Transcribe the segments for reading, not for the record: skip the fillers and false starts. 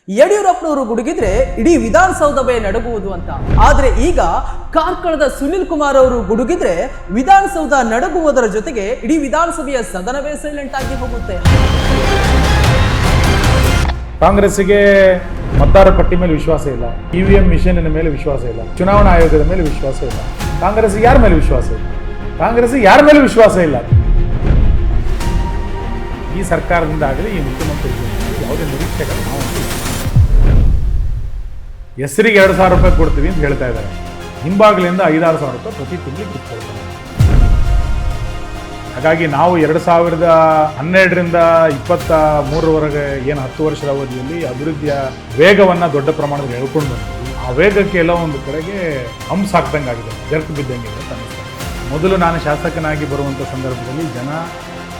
ಯಡಿಯೂರಪ್ಪನವರು ಗುಡುಗಿದ್ರೆ ಇಡೀ ವಿಧಾನಸೌಧವೇ ನಡುಗುವುದು ಅಂತ. ಆದ್ರೆ ಈಗ ಕಾರ್ಕಳದ ಸುನಿಲ್ ಕುಮಾರ್ ಅವರು ಗುಡುಗಿದ್ರೆ ವಿಧಾನಸೌಧ ನಡುಗುವುದರ ಜೊತೆಗೆ ಇಡೀ ವಿಧಾನಸಭೆಯ ಸದನವೇ ಸೈಲೆಂಟ್ ಆಗಿ ಹೋಗುತ್ತೆ. ಕಾಂಗ್ರೆಸ್ಸಿಗೆ ಮತದಾರ ಪಟ್ಟಿ ಮೇಲೆ ವಿಶ್ವಾಸ ಇಲ್ಲ, ಇವಿಎಂ ಮಿಷನ್ ಮೇಲೆ ವಿಶ್ವಾಸ ಇಲ್ಲ, ಚುನಾವಣಾ ಆಯೋಗದ ಮೇಲೆ ವಿಶ್ವಾಸ ಇಲ್ಲ. ಕಾಂಗ್ರೆಸ್ ಯಾರ ಮೇಲೆ ವಿಶ್ವಾಸ ಇಲ್ಲ? ಕಾಂಗ್ರೆಸ್ ಯಾರ ಮೇಲೆ ವಿಶ್ವಾಸ ಇಲ್ಲ. ಈ ಸರ್ಕಾರದಿಂದ ಆಗಲಿ ಈ ಮುಖ್ಯಮಂತ್ರಿಗಳು ಯಾವುದೇ ನಿರೀಕ್ಷೆಗಳು ನಾವು ಹೆಸರಿಗೆ 2,000 ರೂಪಾಯಿ ಕೊಡ್ತೀವಿ ಅಂತ ಹೇಳ್ತಾ ಇದ್ದಾರೆ. ಹಿಂಬಾಗಲಿಂದ 5,000-6,000 ರೂಪಾಯಿ ಪ್ರತಿ ತಿಂಗಳಿಗೆ ಕಿತ್ಕೊಳ್ತಾರೆ. ಹಾಗಾಗಿ ನಾವು 2012ರಿಂದ 23ರವರೆಗೆ ಏನು 10 ವರ್ಷದ ಅವಧಿಯಲ್ಲಿ ಅಭಿವೃದ್ಧಿಯ ವೇಗವನ್ನು ದೊಡ್ಡ ಪ್ರಮಾಣದಲ್ಲಿ ಹೇಳ್ಕೊಂಡು ಬಂದ್ವಿ. ಆ ವೇಗಕ್ಕೆ ಎಲ್ಲ ಒಂದು ಕಡೆಗೆ ಹಂಸ ಹಾಕ್ದಂಗೆ ಆಗಿದೆ, ಜರ್ಕ್ ಬಿದ್ದಂಗೆ ಅಂತ ಅನ್ನಿಸ್ತಾರೆ. ಮೊದಲು ನಾನು ಶಾಸಕನಾಗಿ ಬರುವಂಥ ಸಂದರ್ಭದಲ್ಲಿ ಜನ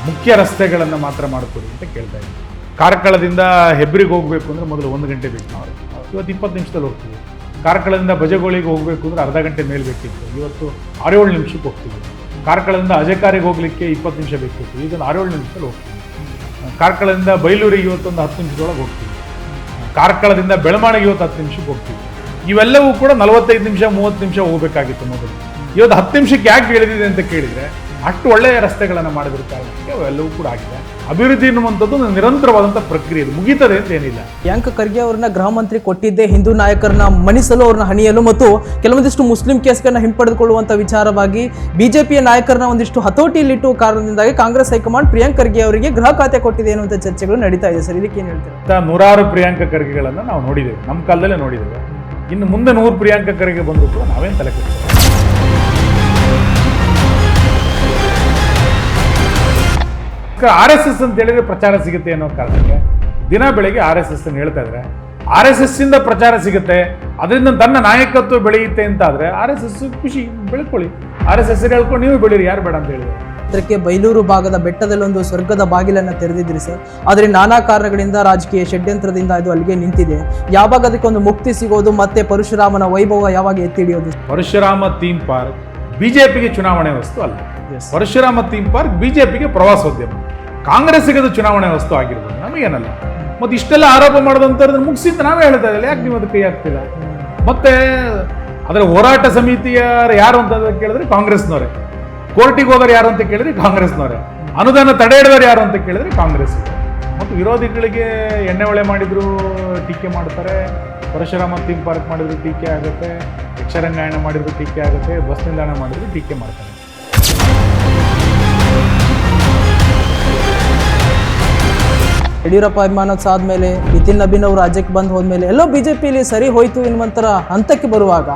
ಮುಖ್ಯ ರಸ್ತೆಗಳನ್ನು ಮಾತ್ರ ಮಾಡಿಕೊಡಿ ಅಂತ ಕೇಳ್ತಾ ಇದ್ವಿ. ಕಾರ್ಕಳದಿಂದ ಹೆಬ್ರಿಗೆ ಹೋಗಬೇಕು ಅಂದರೆ ಮೊದಲು 1 ಗಂಟೆ ಬೇಕು, ನಾವು ಇವತ್ತು 20 ನಿಮಿಷದಲ್ಲಿ ಹೋಗ್ತೀವಿ. ಕಾರ್ಕಳದಿಂದ ಬಜಗೋಳಿಗೆ ಹೋಗಬೇಕು ಅಂದರೆ ಅರ್ಧ ಗಂಟೆ ಮೇಲೆ ಬೇಕಿತ್ತು, ಇವತ್ತು 6-7 ನಿಮಿಷಕ್ಕೆ ಹೋಗ್ತೀವಿ. ಕಾರ್ಕಳದಿಂದ ಅಜಕಾರಿಗೆ ಹೋಗಲಿಕ್ಕೆ 20 ನಿಮಿಷ ಬೇಕಿತ್ತು, ಈಗ 6-7 ನಿಮಿಷದಲ್ಲಿ ಹೋಗ್ತೀವಿ. ಕಾರ್ಕಳದಿಂದ ಬೈಲೂರಿಗೆ ಇವತ್ತೊಂದು 10 ನಿಮಿಷದೊಳಗೆ ಹೋಗ್ತೀವಿ. ಕಾರ್ಕಳದಿಂದ ಬೆಳಮಾಣಿಗೆ ಇವತ್ತು 10 ನಿಮಿಷಕ್ಕೆ ಹೋಗ್ತೀವಿ. ಇವೆಲ್ಲವೂ ಕೂಡ 45 ನಿಮಿಷ 30 ನಿಮಿಷ ಹೋಗಬೇಕಾಗಿತ್ತು ಮೊದಲು. ಇವತ್ತು 10 ನಿಮಿಷಕ್ಕೆ ಯಾಕೆ ಇಳಿದಿದೆ ಅಂತ ಕೇಳಿದರೆ ಅಷ್ಟು ಒಳ್ಳೆಯ ರಸ್ತೆಗಳನ್ನು ಮಾಡಿದ್ರ ಕಾರಣಕ್ಕೆ ಅವೆಲ್ಲವೂ ಕೂಡ ಆಗಿದೆ. ಅಭಿವೃದ್ಧಿ ಎನ್ನುವಂಥದ್ದು ನಿರಂತರವಾದಂಥ ಪ್ರಕ್ರಿಯೆ, ಮುಗೀತದೆ ಅಂತ ಏನಿಲ್ಲ. ಪ್ರಿಯಾಂಕ ಖರ್ಗೆ ಅವರನ್ನ ಗೃಹ ಮಂತ್ರಿ ಕೊಟ್ಟಿದ್ದೆ ಹಿಂದೂ ನಾಯಕರನ್ನ ಮಣಿಸಲು, ಅವ್ರನ್ನ ಹಣಿಯಲು ಮತ್ತು ಕೆಲವೊಂದಿಷ್ಟು ಮುಸ್ಲಿಂ ಕೇಸ್ಗಳನ್ನ ಹಿಂಪಡೆದುಕೊಳ್ಳುವಂಥ ವಿಚಾರವಾಗಿ ಬಿಜೆಪಿಯ ನಾಯಕರನ್ನ ಒಂದಿಷ್ಟು ಹತೋಟಿಯಲ್ಲಿಟ್ಟು ಕಾರಣದಿಂದಾಗಿ ಕಾಂಗ್ರೆಸ್ ಹೈಕಮಾಂಡ್ ಪ್ರಿಯಾಂಕ್ ಖರ್ಗೆ ಅವರಿಗೆ ಗೃಹ ಖಾತೆ ಕೊಟ್ಟಿದೆ ಅನ್ನುವಂಥ ಚರ್ಚೆಗಳು ನಡೀತಾ ಇದೆ ಸರ್. ಇದಕ್ಕೆ ಏನು ಹೇಳ್ತಾರೆ? 100 ಪ್ರಿಯಾಂಕ ಖರ್ಗೆಗಳನ್ನು ನಾವು ನೋಡಿದ್ದೇವೆ, ನಮ್ಮ ಕಾಲದಲ್ಲೇ ನೋಡಿದ್ದೇವೆ. ಇನ್ನು ಮುಂದೆ 100 ಪ್ರಿಯಾಂಕ ಖರ್ಗೆ ಬಂದರೂ ಕೂಡ ನಾವೇನು ತಲೆ ಕೆಡಿಸ್ತೀವಿ? RSS ಅಂತ ಹೇಳಿದ್ರೆ ಪ್ರಚಾರ ಸಿಗುತ್ತೆ ಅನ್ನೋ ಕಾರಣಕ್ಕೆ ದಿನ ಬೆಳಗ್ಗೆ RSS ಅನ್ನು ಹೇಳ್ತಾ ಇದ್ರೆ RSS ಇಂದ ಪ್ರಚಾರ ಸಿಗುತ್ತೆ, ಅದರಿಂದ ತನ್ನ ನಾಯಕತ್ವ ಬೆಳೆಯುತ್ತೆ ಅಂತ ಆದ್ರೆ RSS ಖುಷಿ, ಬೆಳ್ಕೊಳ್ಳಿ. RSS ಹೇಳ್ಕೊಂಡು ನೀವು ಬೆಳೀರಿ, ಯಾರು ಬೇಡ ಅಂತ ಹೇಳಿದ್ರೆ. ಅದಕ್ಕೆ ಬೈಲೂರು ಭಾಗದ ಬೆಟ್ಟದಲ್ಲಿ ಒಂದು ಸ್ವರ್ಗದ ಬಾಗಿಲನ್ನು ತೆರೆದಿದ್ರಿ ಸರ್. ಆದರೆ ನಾನಾ ಕಾರಣಗಳಿಂದ ರಾಜಕೀಯ ಷಡ್ಯಂತ್ರದಿಂದ ಇದು ಅಲ್ಲಿಗೆ ನಿಂತಿದೆ. ಯಾವಾಗ ಅದಕ್ಕೆ ಒಂದು ಮುಕ್ತಿ ಸಿಗೋದು, ಮತ್ತೆ ಪರಶುರಾಮನ ವೈಭವ ಯಾವಾಗ ಎತ್ತಿ ಹಿಡಿಯೋದು? ಪರಶುರಾಮ ಥೀಮ್ ಪಾರ್ಕ್ ಬಿಜೆಪಿಗೆ ಚುನಾವಣೆ ವಸ್ತು ಅಲ್ಲ. ಪರಶುರಾಮ ಥೀಮ್ ಪಾರ್ಕ್ ಬಿಜೆಪಿಗೆ ಪ್ರವಾಸೋದ್ಯಮ, ಕಾಂಗ್ರೆಸ್ಸಿಗೆ ಅದು ಚುನಾವಣೆ ವಸ್ತು ಆಗಿರ್ಬೋದು, ನಮಗೇನಲ್ಲ. ಮತ್ತೆ ಇಷ್ಟೆಲ್ಲ ಆರೋಪ ಮಾಡೋದಂತ ಮುಗಿಸಿದ್ದು ನಾವೇ ಹೇಳ್ತಾ ಇದ್ದಿಲ್ಲ, ಯಾಕೆ ನೀವು ಅದಕ್ಕೆ ಕೈ ಹಾಕ್ತಿಲ್ಲ? ಮತ್ತೆ ಅದರ ಹೋರಾಟ ಸಮಿತಿಯ ಯಾರು ಅಂತ ಕೇಳಿದ್ರೆ ಕಾಂಗ್ರೆಸ್ನವರೇ, ಕೋರ್ಟಿಗೆ ಹೋದವರು ಯಾರು ಅಂತ ಕೇಳಿದ್ರೆ ಕಾಂಗ್ರೆಸ್ನವರೇ, ಅನುದಾನ ತಡೆ ಹಿಡಿದವರು ಯಾರು ಅಂತ ಕೇಳಿದ್ರೆ ಕಾಂಗ್ರೆಸ್. ಮತ್ತು ವಿರೋಧಿಗಳಿಗೆ ಎಣ್ಣೆ ಹೊಳೆ ಮಾಡಿದ್ರು ಟೀಕೆ ಮಾಡ್ತಾರೆ, ಪರಶುರಾಮ ಥೀಮ್ ಪಾರ್ಕ್ ಮಾಡಿದ್ರು ಟೀಕೆ ಆಗುತ್ತೆ, ಯಕ್ಷರಂಗಾಯಣ ಮಾಡಿದ್ರು ಟೀಕೆ ಆಗುತ್ತೆ, ಬಸ್ ನಿಲ್ದಾಣ ಮಾಡಿದ್ರು ಟೀಕೆ ಮಾಡ್ತಾರೆ. ಯಡಿಯೂರಪ್ಪ ಅಭಿಮಾನೋತ್ಸವ ಆದ್ಮೇಲೆ ನಿತಿನ್ ನಬೀನ್ ಅವರು ರಾಜ್ಯಕ್ಕೆ ಬಂದು ಹೋದ್ಮೇಲೆ ಎಲ್ಲೋ ಬಿಜೆಪಿಯಲ್ಲಿ ಸರಿ ಹೋಯ್ತು ಎನ್ನುವಂತರ ಹಂತಕ್ಕೆ ಬರುವಾಗ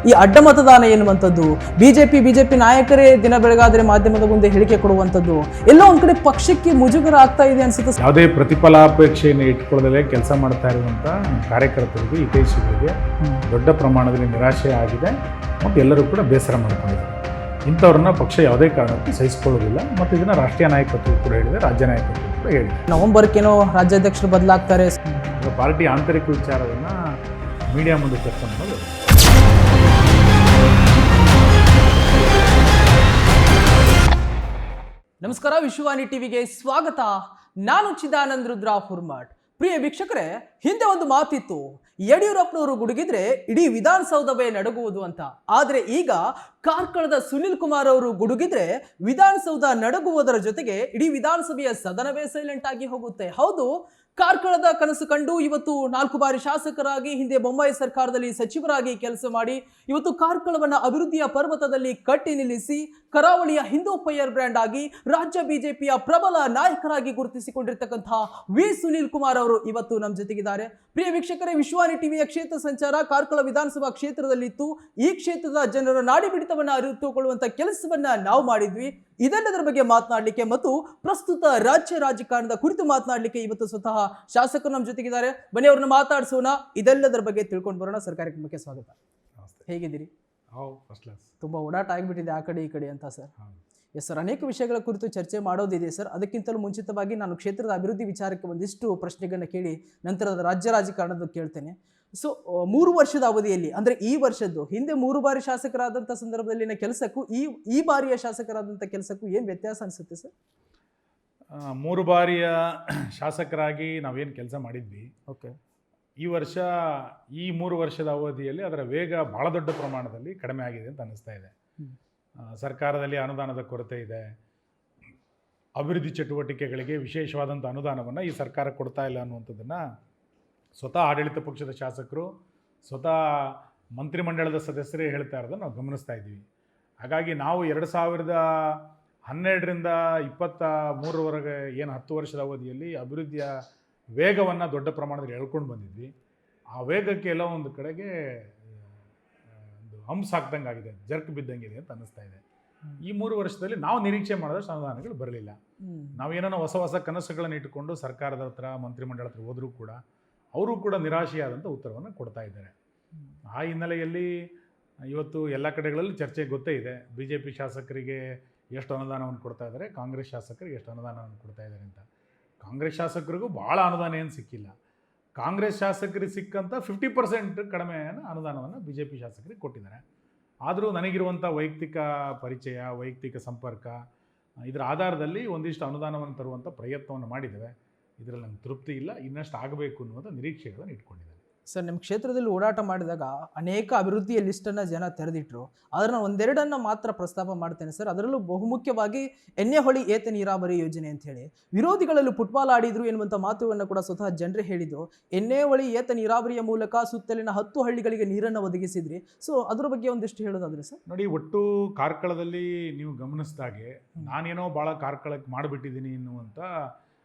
ಈ ಅಡ್ಡ ಮತದಾನ ಎನ್ನುವಂಥದ್ದು, ಬಿಜೆಪಿ ನಾಯಕರೇ ದಿನ ಬೆಳಗಾದ್ರೆ ಮಾಧ್ಯಮದ ಮುಂದೆ ಹೇಳಿಕೆ ಕೊಡುವಂಥದ್ದು, ಎಲ್ಲೋ ಒಂದ್ ಕಡೆ ಪಕ್ಷಕ್ಕೆ ಮುಜುಗರ ಆಗ್ತಾ ಇದೆ ಅನ್ಸುತ್ತೆ. ಯಾವುದೇ ಪ್ರತಿಫಲಾಪೇಕ್ಷೆಯನ್ನು ಇಟ್ಕೊಳ್ಳದಲ್ಲೇ ಕೆಲಸ ಮಾಡ್ತಾ ಇರುವಂಥ ಕಾರ್ಯಕರ್ತರಿಗೆ, ಹಿತೈಷಿಗಳಿಗೆ ದೊಡ್ಡ ಪ್ರಮಾಣದಲ್ಲಿ ನಿರಾಶೆ ಆಗಿದೆ ಮತ್ತು ಎಲ್ಲರೂ ಕೂಡ ಬೇಸರ ಮಾಡ್ಕೊಂಡಿದ್ದಾರೆ. ಇಂಥವ್ರನ್ನ ಪಕ್ಷ ಯಾವುದೇ ಕಾರಣಕ್ಕೂ ಸಹಿಸಿಕೊಳ್ಳೋದಿಲ್ಲ. ಮತ್ತು ಇದನ್ನು ರಾಷ್ಟ್ರೀಯ ನಾಯಕತ್ವ ಕೂಡ ಹೇಳಿದೆ, ರಾಜ್ಯ ನಾಯಕತ್ವ ಕೂಡ ಹೇಳಿದೆ. ನವೆಂಬರ್ಗೇನೋ ರಾಜ್ಯಾಧ್ಯಕ್ಷರು ಬದಲಾಗ್ತಾರೆ. ಪಾರ್ಟಿ ಆಂತರಿಕ ವಿಚಾರವನ್ನು ಮೀಡಿಯಾ ಮುಂದೆ ಚರ್ಚೆ ಮಾಡೋದು. ನಮಸ್ಕಾರ, ವಿಶ್ವವಾಣಿ ಟಿವಿಗೆ ಸ್ವಾಗತ. ನಾನು ಚಿದಾನಂದ್ ರುದ್ರ ಹುರ್ಮಠ್. ಪ್ರಿಯ ವೀಕ್ಷಕರೇ, ಹಿಂದೆ ಒಂದು ಮಾತಿತ್ತು, ಯಡಿಯೂರಪ್ಪನವರು ಗುಡುಗಿದ್ರೆ ಇಡೀ ವಿಧಾನಸೌಧವೇ ನಡುಗುವುದು ಅಂತ. ಆದ್ರೆ ಈಗ ಕಾರ್ಕಳದ ಸುನಿಲ್ ಕುಮಾರ್ ಅವರು ಗುಡುಗಿದ್ರೆ ವಿಧಾನಸೌಧ ನಡುಗುವುದರ ಜೊತೆಗೆ ಇಡೀ ವಿಧಾನಸಭೆಯ ಸದನವೇ ಸೈಲೆಂಟ್ ಆಗಿ ಹೋಗುತ್ತೆ. ಹೌದು, ಕಾರ್ಕಳದ ಕನಸು ಕಂಡು ಇವತ್ತು 4 ಬಾರಿ ಶಾಸಕರಾಗಿ, ಹಿಂದೆ ಬೊಮ್ಮಾಯಿ ಸರ್ಕಾರದಲ್ಲಿ ಸಚಿವರಾಗಿ ಕೆಲಸ ಮಾಡಿ ಇವತ್ತು ಕಾರ್ಕಳವನ್ನ ಅಭಿವೃದ್ಧಿಯ ಪರ್ವತದಲ್ಲಿ ಕಟ್ಟಿ ನಿಲ್ಲಿಸಿ ಕರಾವಳಿಯ ಹಿಂದೂ ಫೈರ್ ಬ್ರ್ಯಾಂಡ್ ಆಗಿ ರಾಜ್ಯ ಬಿಜೆಪಿಯ ಪ್ರಬಲ ನಾಯಕರಾಗಿ ಗುರುತಿಸಿಕೊಂಡಿರ್ತಕ್ಕಂತಹ ವಿ ಸುನೀಲ್ ಕುಮಾರ್ ಅವರು ಇವತ್ತು ನಮ್ಮ ಜೊತೆಗಿದ್ದಾರೆ. ಪ್ರಿಯ ವೀಕ್ಷಕರೇ, ವಿಶ್ವವಾಣಿ ಟಿವಿಯ ಕ್ಷೇತ್ರ ಸಂಚಾರ ಕಾರ್ಕಳ ವಿಧಾನಸಭಾ ಕ್ಷೇತ್ರದಲ್ಲಿತ್ತು. ಈ ಕ್ಷೇತ್ರದ ಜನರ ನಾಡಿ ಬಿಡಿತವನ್ನ ಅರಿತುಕೊಳ್ಳುವಂತ ಕೆಲಸವನ್ನ ನಾವು ಮಾಡಿದ್ವಿ. ಇದೆಲ್ಲದರ ಬಗ್ಗೆ ಮಾತನಾಡಲಿಕ್ಕೆ ಮತ್ತು ಪ್ರಸ್ತುತ ರಾಜ್ಯ ರಾಜಕಾರಣದ ಕುರಿತು ಮಾತನಾಡಲಿಕ್ಕೆ ಇವತ್ತು ಸ್ವತಃ ಶಾಸಕರು ನಮ್ಮ ಜೊತೆಗಿದ್ದಾರೆ. ಬನ್ನಿ ಅವ್ರನ್ನ ಮಾತಾಡಿಸೋಣ, ಇದೆಲ್ಲದರ ಬಗ್ಗೆ ತಿಳ್ಕೊಂಡು ಬರೋಣ. ಸರ್, ಕಾರ್ಯಕ್ರಮಕ್ಕೆ ಸ್ವಾಗತ. ಹೇಗಿದ್ದೀರಿ? ತುಂಬಾ ಓಡಾಟ ಆಗಿಬಿಟ್ಟಿದೆ ಆ ಕಡೆ ಈ ಕಡೆ ಅಂತ ಸರ್. ಎಸ್ ಸರ್, ಅನೇಕ ವಿಷಯಗಳ ಕುರಿತು ಚರ್ಚೆ ಮಾಡೋದಿದೆ ಸರ್. ಅದಕ್ಕಿಂತಲೂ ಮುಂಚಿತವಾಗಿ ನಾನು ಕ್ಷೇತ್ರದ ಅಭಿವೃದ್ಧಿ ವಿಚಾರಕ್ಕೆ ಒಂದಿಷ್ಟು ಪ್ರಶ್ನೆಗಳನ್ನ ಕೇಳಿ ನಂತರದ ರಾಜ್ಯ ರಾಜಕಾರಣದ ಕೇಳ್ತೇನೆ. ಸೊ 3 ವರ್ಷದ ಅವಧಿಯಲ್ಲಿ, ಅಂದರೆ ಈ ವರ್ಷದ್ದು, ಹಿಂದೆ 3 ಬಾರಿ ಶಾಸಕರಾದಂಥ ಸಂದರ್ಭದಲ್ಲಿನ ಕೆಲಸಕ್ಕೂ ಈ ಬಾರಿಯ ಶಾಸಕರಾದಂಥ ಕೆಲಸಕ್ಕೂ ಏನು ವ್ಯತ್ಯಾಸ ಅನಿಸುತ್ತೆ ಸರ್? 3 ಬಾರಿಯ ಶಾಸಕರಾಗಿ ನಾವೇನು ಕೆಲಸ ಮಾಡಿದ್ವಿ, ಓಕೆ, ಈ ವರ್ಷ ಈ 3 ವರ್ಷದ ಅವಧಿಯಲ್ಲಿ ಅದರ ವೇಗ ಭಾಳ ದೊಡ್ಡ ಪ್ರಮಾಣದಲ್ಲಿ ಕಡಿಮೆ ಆಗಿದೆ ಅಂತ ಅನ್ನಿಸ್ತಾ ಇದೆ. ಸರ್ಕಾರದಲ್ಲಿ ಅನುದಾನದ ಕೊರತೆ ಇದೆ. ಅಭಿವೃದ್ಧಿ ಚಟುವಟಿಕೆಗಳಿಗೆ ವಿಶೇಷವಾದಂಥ ಅನುದಾನವನ್ನು ಈ ಸರ್ಕಾರ ಕೊಡ್ತಾ ಇಲ್ಲ ಅನ್ನುವಂಥದ್ದನ್ನು ಸ್ವತಃ ಆಡಳಿತ ಪಕ್ಷದ ಶಾಸಕರು, ಸ್ವತಃ ಮಂತ್ರಿಮಂಡಲದ ಸದಸ್ಯರೇ ಹೇಳ್ತಾ ಇರೋದನ್ನು ನಾವು ಗಮನಿಸ್ತಾ ಇದ್ದೀವಿ. ಹಾಗಾಗಿ ನಾವು 2012ರಿಂದ 2023ವರೆಗೆ ಏನು 10 ವರ್ಷದ ಅವಧಿಯಲ್ಲಿ ಅಭಿವೃದ್ಧಿಯ ವೇಗವನ್ನು ದೊಡ್ಡ ಪ್ರಮಾಣದಲ್ಲಿ ಎಳ್ಕೊಂಡು ಬಂದಿದ್ವಿ. ಆ ವೇಗಕ್ಕೆ ಎಲ್ಲ ಒಂದು ಕಡೆಗೆ ಒಂದು ಹಂಪ್ಸ್ ಹಾಕ್ದಂಗೆ ಆಗಿದೆ, ಜರ್ಕ್ ಬಿದ್ದಂಗಿದೆ ಅಂತ ಅನ್ನಿಸ್ತಾ ಇದೆ. ಈ 3 ವರ್ಷದಲ್ಲಿ ನಾವು ನಿರೀಕ್ಷೆ ಮಾಡಿದಷ್ಟು ಅನುದಾನಗಳು ಬರಲಿಲ್ಲ. ನಾವೇನೋ ಹೊಸ ಹೊಸ ಕನಸುಗಳನ್ನು ಇಟ್ಟುಕೊಂಡು ಸರ್ಕಾರದ ಹತ್ರ, ಮಂತ್ರಿಮಂಡಲ ಹತ್ರ ಹೋದರೂ ಕೂಡ ಅವರು ಕೂಡ ನಿರಾಶೆಯಾದಂಥ ಉತ್ತರವನ್ನು ಕೊಡ್ತಾ ಇದ್ದಾರೆ. ಆ ಹಿನ್ನೆಲೆಯಲ್ಲಿ ಇವತ್ತು ಎಲ್ಲ ಕಡೆಗಳಲ್ಲಿ ಚರ್ಚೆ ಗೊತ್ತೇ ಇದೆ. BJP ಶಾಸಕರಿಗೆ ಎಷ್ಟು ಅನುದಾನವನ್ನು ಕೊಡ್ತಾ ಇದ್ದಾರೆ, ಕಾಂಗ್ರೆಸ್ ಶಾಸಕರಿಗೆ ಎಷ್ಟು ಅನುದಾನವನ್ನು ಕೊಡ್ತಾ ಇದ್ದಾರೆ ಅಂತ. ಕಾಂಗ್ರೆಸ್ ಶಾಸಕರಿಗೂ ಭಾಳ ಅನುದಾನ ಏನು ಸಿಕ್ಕಿಲ್ಲ. ಕಾಂಗ್ರೆಸ್ ಶಾಸಕರಿಗೆ ಸಿಕ್ಕಂಥ 50% ಕಡಿಮೆ ಅನುದಾನವನ್ನು BJP ಶಾಸಕರಿಗೆ ಕೊಟ್ಟಿದ್ದಾರೆ. ಆದರೂ ನನಗಿರುವಂಥ ವೈಯಕ್ತಿಕ ಪರಿಚಯ, ವೈಯಕ್ತಿಕ ಸಂಪರ್ಕ, ಇದರ ಆಧಾರದಲ್ಲಿ ಒಂದಿಷ್ಟು ಅನುದಾನವನ್ನು ತರುವಂಥ ಪ್ರಯತ್ನವನ್ನು ಮಾಡಿದ್ದೇವೆ. ಇದರಲ್ಲಿ ನಂಗೆ ತೃಪ್ತಿ ಇಲ್ಲ, ಇನ್ನಷ್ಟು ಆಗಬೇಕು ಅನ್ನುವಂಥ ನಿರೀಕ್ಷೆಗಳನ್ನು ಇಟ್ಕೊಂಡಿದ್ದೇನೆ. ಸರ್, ನಿಮ್ಮ ಕ್ಷೇತ್ರದಲ್ಲಿ ಓಡಾಟ ಮಾಡಿದಾಗ ಅನೇಕ ಅಭಿವೃದ್ಧಿಯ ಲಿಸ್ಟನ್ನು ಜನ ತೆರೆದಿಟ್ಟರು. ಆದರೆ ನಾನು ಒಂದೆರಡನ್ನು ಮಾತ್ರ ಪ್ರಸ್ತಾಪ ಮಾಡ್ತೇನೆ ಸರ್. ಅದರಲ್ಲೂ ಬಹುಮುಖ್ಯವಾಗಿ ಎಣ್ಣೆಹೊಳಿ ಏತ ನೀರಾವರಿ ಯೋಜನೆ ಅಂತ ಹೇಳಿ ವಿರೋಧಿಗಳಲ್ಲಿ ಫುಟ್ಬಾಲ್ ಆಡಿದ್ರು ಎನ್ನುವಂಥ ಮಾತುಗಳನ್ನು ಕೂಡ ಸ್ವತಃ ಜನರೇ ಹೇಳಿದ್ದು. ಎಣ್ಣೆಹೊಳಿ ಏತ ನೀರಾವರಿಯ ಮೂಲಕ ಸುತ್ತಲಿನ 10 ಹಳ್ಳಿಗಳಿಗೆ ನೀರನ್ನು ಒದಗಿಸಿದ್ರಿ. ಸೊ ಅದ್ರ ಬಗ್ಗೆ ಒಂದಿಷ್ಟು ಹೇಳೋದಾದ್ರೆ ಸರ್. ನೋಡಿ, ಒಟ್ಟು ಕಾರ್ಕಳದಲ್ಲಿ ನೀವು ಗಮನಿಸಿದಾಗೆ ನಾನೇನೋ ಭಾಳ ಕಾರ್ಕಳಕ್ಕೆ ಮಾಡಿಬಿಟ್ಟಿದ್ದೀನಿ ಎನ್ನುವಂಥ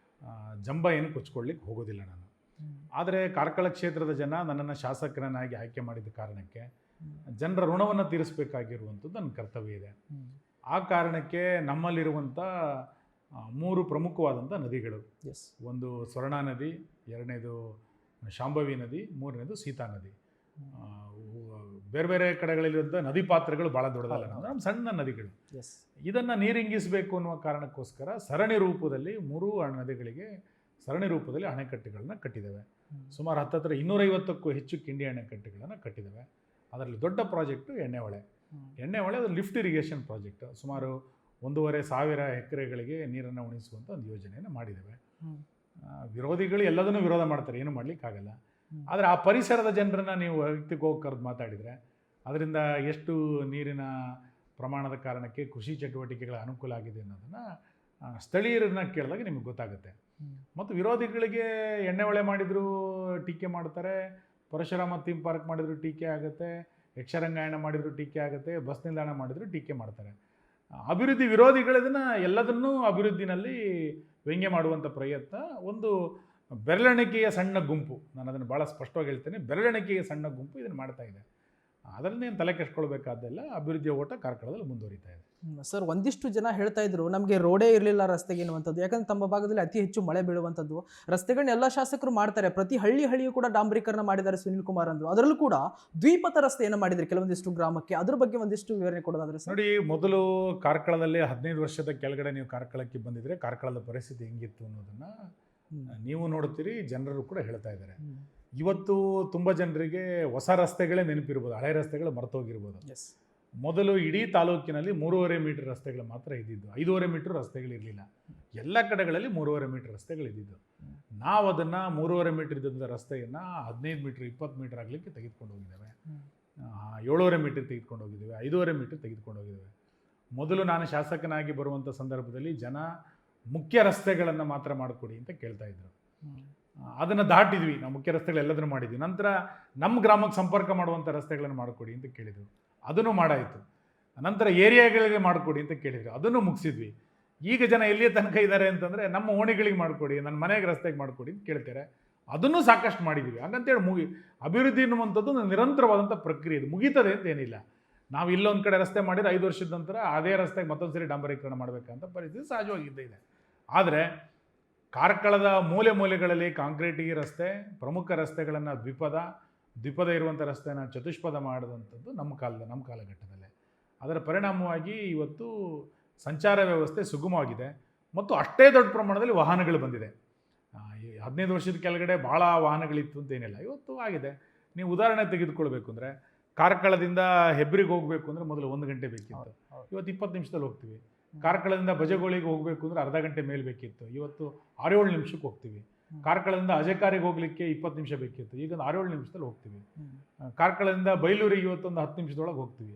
ಜಂಬ ಏನು ಕೊಚ್ಕೊಳ್ಳಿಕ್ಕೆ ಹೋಗೋದಿಲ್ಲ ನಾನು. ಆದರೆ ಕಾರ್ಕಳ ಕ್ಷೇತ್ರದ ಜನ ನನ್ನನ್ನು ಶಾಸಕರನ್ನಾಗಿ ಆಯ್ಕೆ ಮಾಡಿದ ಕಾರಣಕ್ಕೆ ಜನರ ಋಣವನ್ನು ತೀರಿಸಬೇಕಾಗಿರುವಂಥದ್ದು ನನ್ನ ಕರ್ತವ್ಯ ಇದೆ. ಆ ಕಾರಣಕ್ಕೆ ನಮ್ಮಲ್ಲಿರುವಂಥ 3 ಪ್ರಮುಖವಾದಂಥ ನದಿಗಳು, ಒಂದು ಸ್ವರ್ಣ ನದಿ, ಎರಡನೇದು ಶಾಂಭವಿ ನದಿ, ಮೂರನೇದು ಸೀತಾ ನದಿ. ಬೇರೆ ಬೇರೆ ಕಡೆಗಳಲ್ಲಿರುವಂಥ ನದಿ ಪಾತ್ರಗಳು ಭಾಳ ದೊಡ್ಡದಲ್ಲ, ನಮ್ಮ ಸಣ್ಣ ನದಿಗಳು. ಇದನ್ನು ನೀರಿಂಗಿಸಬೇಕು ಅನ್ನುವ ಕಾರಣಕ್ಕೋಸ್ಕರ ಸರಣಿ ರೂಪದಲ್ಲಿ 3 ನದಿಗಳಿಗೆ ಸರಣಿ ರೂಪದಲ್ಲಿ ಅಣೆಕಟ್ಟುಗಳನ್ನ ಕಟ್ಟಿದ್ದೇವೆ. ಸುಮಾರು 250ಕ್ಕೂ ಹೆಚ್ಚು ಕಿಂಡಿ ಅಣೆಕಟ್ಟುಗಳನ್ನು ಕಟ್ಟಿದ್ದೇವೆ. ಅದರಲ್ಲಿ ದೊಡ್ಡ ಪ್ರಾಜೆಕ್ಟು ಎಣ್ಣೆಹೊಳೆ. ಅದು ಲಿಫ್ಟ್ ಇರಿಗೇಷನ್ ಪ್ರಾಜೆಕ್ಟ್. ಸುಮಾರು 1,500 ಎಕರೆಗಳಿಗೆ ನೀರನ್ನು ಉಣಿಸುವಂಥ ಒಂದು ಯೋಜನೆಯನ್ನು ಮಾಡಿದ್ದೇವೆ. ವಿರೋಧಿಗಳು ಎಲ್ಲದನ್ನೂ ವಿರೋಧ ಮಾಡ್ತಾರೆ, ಏನು ಮಾಡಲಿಕ್ಕಾಗಲ್ಲ. ಆದರೆ ಆ ಪರಿಸರದ ಜನರನ್ನು ನೀವು ವೈಯಕ್ತಿಕ ಹೋಗಿ ಕರೆದು ಮಾತಾಡಿದರೆ ಅದರಿಂದ ಎಷ್ಟು ನೀರಿನ ಪ್ರಮಾಣದ ಕಾರಣಕ್ಕೆ ಕೃಷಿ ಚಟುವಟಿಕೆಗಳ ಅನುಕೂಲ ಆಗಿದೆ ಅನ್ನೋದನ್ನು ಸ್ಥಳೀಯರನ್ನ ಕೇಳಿದಾಗ ನಿಮಗೆ ಗೊತ್ತಾಗುತ್ತೆ. ಮತ್ತು ವಿರೋಧಿಗಳಿಗೆ ಎಣ್ಣೆಹೊಳೆ ಮಾಡಿದರೂ ಟೀಕೆ ಮಾಡ್ತಾರೆ, ಪರಶುರಾಮ ಥೀಮ್ ಪಾರ್ಕ್ ಮಾಡಿದರೂ ಟೀಕೆ ಆಗುತ್ತೆ, ಯಕ್ಷರಂಗಾಯಣ ಮಾಡಿದರೂ ಟೀಕೆ ಆಗುತ್ತೆ, ಬಸ್ ನಿಲ್ದಾಣ ಮಾಡಿದರೂ ಟೀಕೆ ಮಾಡ್ತಾರೆ. ಅಭಿವೃದ್ಧಿ ವಿರೋಧಿಗಳು ಎಲ್ಲದನ್ನೂ ಅಭಿವೃದ್ಧಿನಲ್ಲಿ ವ್ಯಂಗ್ಯ ಮಾಡುವಂಥ ಪ್ರಯತ್ನ ಒಂದು ಬೆರಳೆಣಿಕೆಯ ಸಣ್ಣ ಗುಂಪು, ನಾನು ಅದನ್ನು ಭಾಳ ಸ್ಪಷ್ಟವಾಗಿ ಹೇಳ್ತೇನೆ, ಬೆರಳೆಣಿಕೆಯ ಸಣ್ಣ ಗುಂಪು ಇದನ್ನು ಮಾಡ್ತಾ ಇದೆ. ಅದರನ್ನೇನು ತಲೆ ಕೆಡಿಸ್ಕೊಳ್ಬೇಕಾದ್ದೆಲ್ಲ. ಅಭಿವೃದ್ಧಿಯ ಓಟ ಕಾರ್ಕಳದಲ್ಲಿ ಮುಂದುವರಿತಾ ಇದೆ. ಸರ್, ಒಂದಿಷ್ಟು ಜನ ಹೇಳ್ತಾ ಇದ್ರು ನಮಗೆ ರೋಡೇ ಇರಲಿಲ್ಲ ರಸ್ತೆಗೆ ಎನ್ನುವಂಥದ್ದು. ಯಾಕಂದ್ರೆ ತಮ್ಮ ಭಾಗದಲ್ಲಿ ಅತಿ ಹೆಚ್ಚು ಮಳೆ ಬೀಳುವಂಥದ್ದು. ರಸ್ತೆಗಳನ್ನ ಎಲ್ಲ ಶಾಸಕರು ಮಾಡ್ತಾರೆ, ಪ್ರತಿ ಹಳ್ಳಿಯೂ ಕೂಡ ಡಾಂಬರೀಕರಣ ಮಾಡಿದ್ದಾರೆ ಸುನಿಲ್ ಕುಮಾರ್ ಅಂದರು. ಅದರಲ್ಲೂ ಕೂಡ ದ್ವಿಪಥ ರಸ್ತೆಯನ್ನು ಮಾಡಿದ್ದಾರೆ ಕೆಲವೊಂದಿಷ್ಟು ಗ್ರಾಮಕ್ಕೆ. ಅದ್ರ ಬಗ್ಗೆ ಒಂದಿಷ್ಟು ವಿವರಣೆ ಕೊಡೋದಾದ್ರೆ ಸರ್. ನೋಡಿ, ಮೊದಲು ಕಾರ್ಕಳದಲ್ಲಿ 15 ವರ್ಷದ ಕೆಳಗಡೆ ನೀವು ಕಾರ್ಕಳಕ್ಕೆ ಬಂದಿದ್ರೆ ಕಾರ್ಕಳದ ಪರಿಸ್ಥಿತಿ ಹೆಂಗಿತ್ತು ಅನ್ನೋದನ್ನು ನೀವು ನೋಡ್ತೀರಿ, ಜನರು ಕೂಡ ಹೇಳ್ತಾ ಇದ್ದಾರೆ. ಇವತ್ತು ತುಂಬ ಜನರಿಗೆ ಹೊಸ ರಸ್ತೆಗಳೇ ನೆನಪಿರ್ಬೋದು, ಹಳೆ ರಸ್ತೆಗಳು ಮರ್ತೋಗಿರ್ಬೋದು. ಮೊದಲು ಇಡೀ ತಾಲೂಕಿನಲ್ಲಿ 3.5 ಮೀಟರ್ ರಸ್ತೆಗಳು ಮಾತ್ರ ಇದ್ದಿದ್ದು, 5.5 ಮೀಟರ್ ರಸ್ತೆಗಳಿರಲಿಲ್ಲ. ಎಲ್ಲ ಕಡೆಗಳಲ್ಲಿ 3.5 ಮೀಟರ್ ರಸ್ತೆಗಳಿದ್ದಿದ್ದು. ನಾವು ಅದನ್ನು 3.5 ಮೀಟರ್ ಇದ್ದಂಥ ರಸ್ತೆಯನ್ನು 15 ಮೀಟರ್ 20 ಮೀಟರ್ ಆಗಲಿಕ್ಕೆ ತೆಗೆದುಕೊಂಡು ಹೋಗಿದ್ದೇವೆ. 7.5 ಮೀಟರ್ ತೆಗೆದುಕೊಂಡು ಹೋಗಿದ್ದೇವೆ, 5.5 ಮೀಟರ್ ತೆಗೆದುಕೊಂಡು ಹೋಗಿದ್ದೇವೆ. ಮೊದಲು ನಾನು ಶಾಸಕನಾಗಿ ಬರುವಂಥ ಸಂದರ್ಭದಲ್ಲಿ ಜನ ಮುಖ್ಯ ರಸ್ತೆಗಳನ್ನು ಮಾತ್ರ ಮಾಡಿಕೊಡಿ ಅಂತ ಕೇಳ್ತಾ ಇದ್ರು. ಅದನ್ನು ದಾಟಿದ್ವಿ, ನಾವು ಮುಖ್ಯ ರಸ್ತೆಗಳೆಲ್ಲದನ್ನು ಮಾಡಿದ್ವಿ. ನಂತರ ನಮ್ಮ ಗ್ರಾಮಕ್ಕೆ ಸಂಪರ್ಕ ಮಾಡುವಂಥ ರಸ್ತೆಗಳನ್ನು ಮಾಡಿಕೊಡಿ ಅಂತ ಕೇಳಿದರು, ಅದನ್ನು ಮಾಡಾಯಿತು. ನಂತರ ಏರಿಯಾಗಳಿಗೆ ಮಾಡಿಕೊಡಿ ಅಂತ ಕೇಳಿದ್ರು, ಅದನ್ನು ಮುಗಿಸಿದ್ವಿ. ಈಗ ಜನ ಎಲ್ಲಿಯ ತನಕ ಇದ್ದಾರೆ ಅಂತಂದರೆ ನಮ್ಮ ಓಣಿಗಳಿಗೆ ಮಾಡಿಕೊಡಿ, ನನ್ನ ಮನೆಗೆ ರಸ್ತೆಗೆ ಮಾಡಿಕೊಡಿ ಅಂತ ಕೇಳ್ತಾರೆ. ಅದನ್ನು ಸಾಕಷ್ಟು ಮಾಡಿದ್ದೀವಿ. ಹಾಗಂತೇಳಿ ಅಭಿವೃದ್ಧಿ ಅನ್ನುವಂಥದ್ದು ನಿರಂತರವಾದಂಥ ಪ್ರಕ್ರಿಯೆ, ಇದು ಮುಗೀತದೆ ಅಂತ ಏನಿಲ್ಲ. ನಾವು ಇಲ್ಲೊಂದು ಕಡೆ ರಸ್ತೆ ಮಾಡಿದರೆ 5 ವರ್ಷದ ನಂತರ ಅದೇ ರಸ್ತೆಗೆ ಮತ್ತೊಂದು ಸರಿ ಡಾಂಬರೀಕರಣ ಮಾಡಬೇಕಂತ ಪರಿಸ್ಥಿತಿ ಸಹಜವಾಗಿದ್ದೇ ಇದೆ. ಆದರೆ ಕಾರ್ಕಳದ ಮೂಲೆಗಳಲ್ಲಿ ಕಾಂಕ್ರೀಟಿಗೆ ರಸ್ತೆ, ಪ್ರಮುಖ ರಸ್ತೆಗಳನ್ನು ದ್ವಿಪದ ಇರುವಂಥ ರಸ್ತೆಯನ್ನು ಚತುಷ್ಪದ ಮಾಡಿದಂಥದ್ದು ನಮ್ಮ ಕಾಲಘಟ್ಟದಲ್ಲೇ. ಅದರ ಪರಿಣಾಮವಾಗಿ ಇವತ್ತು ಸಂಚಾರ ವ್ಯವಸ್ಥೆ ಸುಗಮವಾಗಿದೆ ಮತ್ತು ಅಷ್ಟೇ ದೊಡ್ಡ ಪ್ರಮಾಣದಲ್ಲಿ ವಾಹನಗಳು ಬಂದಿದೆ. 15 ವರ್ಷದ ಕೆಳಗಡೆ ಭಾಳ ವಾಹನಗಳಿತ್ತು ಅಂತ ಏನಿಲ್ಲ, ಇವತ್ತು ಆಗಿದೆ. ನೀವು ಉದಾಹರಣೆ ತೆಗೆದುಕೊಳ್ಬೇಕು ಅಂದರೆ ಕಾರ್ಕಳದಿಂದ ಹೆಬ್ರಿಗೆ ಹೋಗಬೇಕು ಅಂದರೆ ಮೊದಲು 1 ಗಂಟೆ ಬೇಕಿತ್ತು, ಇವತ್ತು 20 ನಿಮಿಷದಲ್ಲಿ ಹೋಗ್ತೀವಿ. ಕಾರ್ಕಳದಿಂದ ಬಜಗೋಳಿಗೆ ಹೋಗಬೇಕು ಅಂದರೆ ಅರ್ಧ ಗಂಟೆ ಮೇಲೆ ಬೇಕಿತ್ತು, ಇವತ್ತು 6-7 ನಿಮಿಷಕ್ಕೆ ಹೋಗ್ತೀವಿ. ಕಾರ್ಕಳದಿಂದ ಅಜೆಕಾರಿಗೆ ಹೋಗ್ಲಿಕ್ಕೆ 20 ನಿಮಿಷ ಬೇಕಿತ್ತು, ಈಗ ಒಂದು 6-7 ನಿಮಿಷದಲ್ಲಿ ಹೋಗ್ತೀವಿ. ಕಾರ್ಕಳದಿಂದ ಬೈಲೂರಿಗೆ ಇವತ್ತೊಂದು 10 ನಿಮಿಷದೊಳಗೆ ಹೋಗ್ತೀವಿ.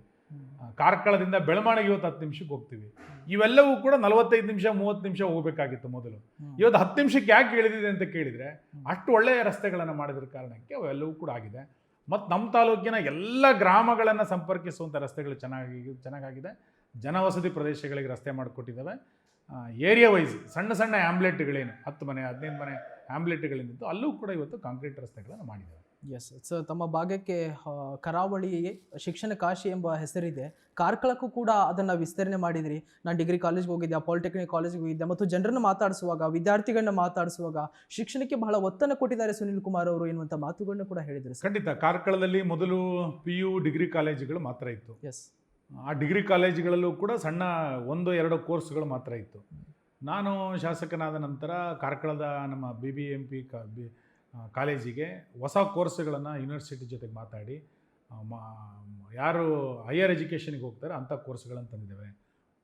ಕಾರ್ಕಳದಿಂದ ಬೆಳಮಾಣಿಗೆ ಇವತ್ತು 10 ನಿಮಿಷಕ್ಕೆ ಹೋಗ್ತೀವಿ. ಇವೆಲ್ಲವೂ ಕೂಡ 45 ನಿಮಿಷ 30 ನಿಮಿಷ ಹೋಗಬೇಕಾಗಿತ್ತು ಮೊದಲು. ಇವತ್ತು 10 ನಿಮಿಷಕ್ಕೆ ಯಾಕೆ ಇಳಿದಿದೆ ಅಂತ ಕೇಳಿದರೆ ಅಷ್ಟು ಒಳ್ಳೆಯ ರಸ್ತೆಗಳನ್ನು ಮಾಡಿದ್ರ ಕಾರಣಕ್ಕೆ ಅವೆಲ್ಲವೂ ಕೂಡ ಆಗಿದೆ. ಮತ್ತು ನಮ್ಮ ತಾಲೂಕಿನ ಎಲ್ಲ ಗ್ರಾಮಗಳನ್ನು ಸಂಪರ್ಕಿಸುವಂಥ ರಸ್ತೆಗಳು ಚೆನ್ನಾಗಾಗಿದೆ. ಜನವಸತಿ ಪ್ರದೇಶಗಳಿಗೆ ರಸ್ತೆ ಮಾಡಿಕೊಟ್ಟಿದ್ದಾವೆ. ಏರಿಯಾ ವೈಸ್ ಸಣ್ಣ ಸಣ್ಣ ಆ್ಯಂಬ್ಲೆಟ್ಗಳೇನು 10 ಮನೆ 15 ಮನೆ ಆ್ಯಂಬ್ಲೆಟ್ಗಳೇನಿತ್ತು ಅಲ್ಲೂ ಕೂಡ ಇವತ್ತು ಕಾಂಕ್ರೀಟ್ ರಸ್ತೆಗಳನ್ನು ಮಾಡಿದ್ದಾರೆ. ಎಸ್ ಸೊ ತಮ್ಮ ಭಾಗಕ್ಕೆ ಕರಾವಳಿ ಶಿಕ್ಷಣ ಕಾಶಿ ಎಂಬ ಹೆಸರಿದೆ. ಕಾರ್ಕಳಕ್ಕೂ ಕೂಡ ಅದನ್ನು ವಿಸ್ತರಣೆ ಮಾಡಿದ್ರಿ. ನಾನು ಡಿಗ್ರಿ ಕಾಲೇಜ್ಗೆ ಹೋಗಿದ್ದೆ, ಪಾಲಿಟೆಕ್ನಿಕ್ ಕಾಲೇಜ್ಗೆ ಹೋಗಿದ್ದೆ, ಮತ್ತು ಜನರನ್ನು ಮಾತಾಡಿಸುವಾಗ ವಿದ್ಯಾರ್ಥಿಗಳನ್ನ ಮಾತಾಡಿಸುವಾಗ ಶಿಕ್ಷಣಕ್ಕೆ ಬಹಳ ಒತ್ತನ್ನು ಕೊಟ್ಟಿದ್ದಾರೆ ಸುನಿಲ್ ಕುಮಾರ್ ಅವರು ಎನ್ನುವಂಥ ಮಾತುಗಳನ್ನ ಕೂಡ ಹೇಳಿದರು. ಖಂಡಿತ ಕಾರ್ಕಳದಲ್ಲಿ ಮೊದಲು PU ಡಿಗ್ರಿ ಕಾಲೇಜುಗಳು ಮಾತ್ರ ಇತ್ತು. ಎಸ್, ಆ ಡಿಗ್ರಿ ಕಾಲೇಜುಗಳಲ್ಲೂ ಕೂಡ ಸಣ್ಣ 1-2 ಕೋರ್ಸ್ಗಳು ಮಾತ್ರ ಇತ್ತು. ನಾನು ಶಾಸಕನಾದ ನಂತರ ಕಾರ್ಕಳದ ನಮ್ಮ BBMP ಕಾಲೇಜಿಗೆ ಹೊಸ ಕೋರ್ಸ್ಗಳನ್ನು ಯೂನಿವರ್ಸಿಟಿ ಜೊತೆಗೆ ಮಾತಾಡಿ ಯಾರು ಹೈಯರ್ ಎಜುಕೇಷನ್ಗೆ ಹೋಗ್ತಾರೆ ಅಂಥ ಕೋರ್ಸ್ಗಳನ್ನು ತಂದಿದ್ದೇವೆ.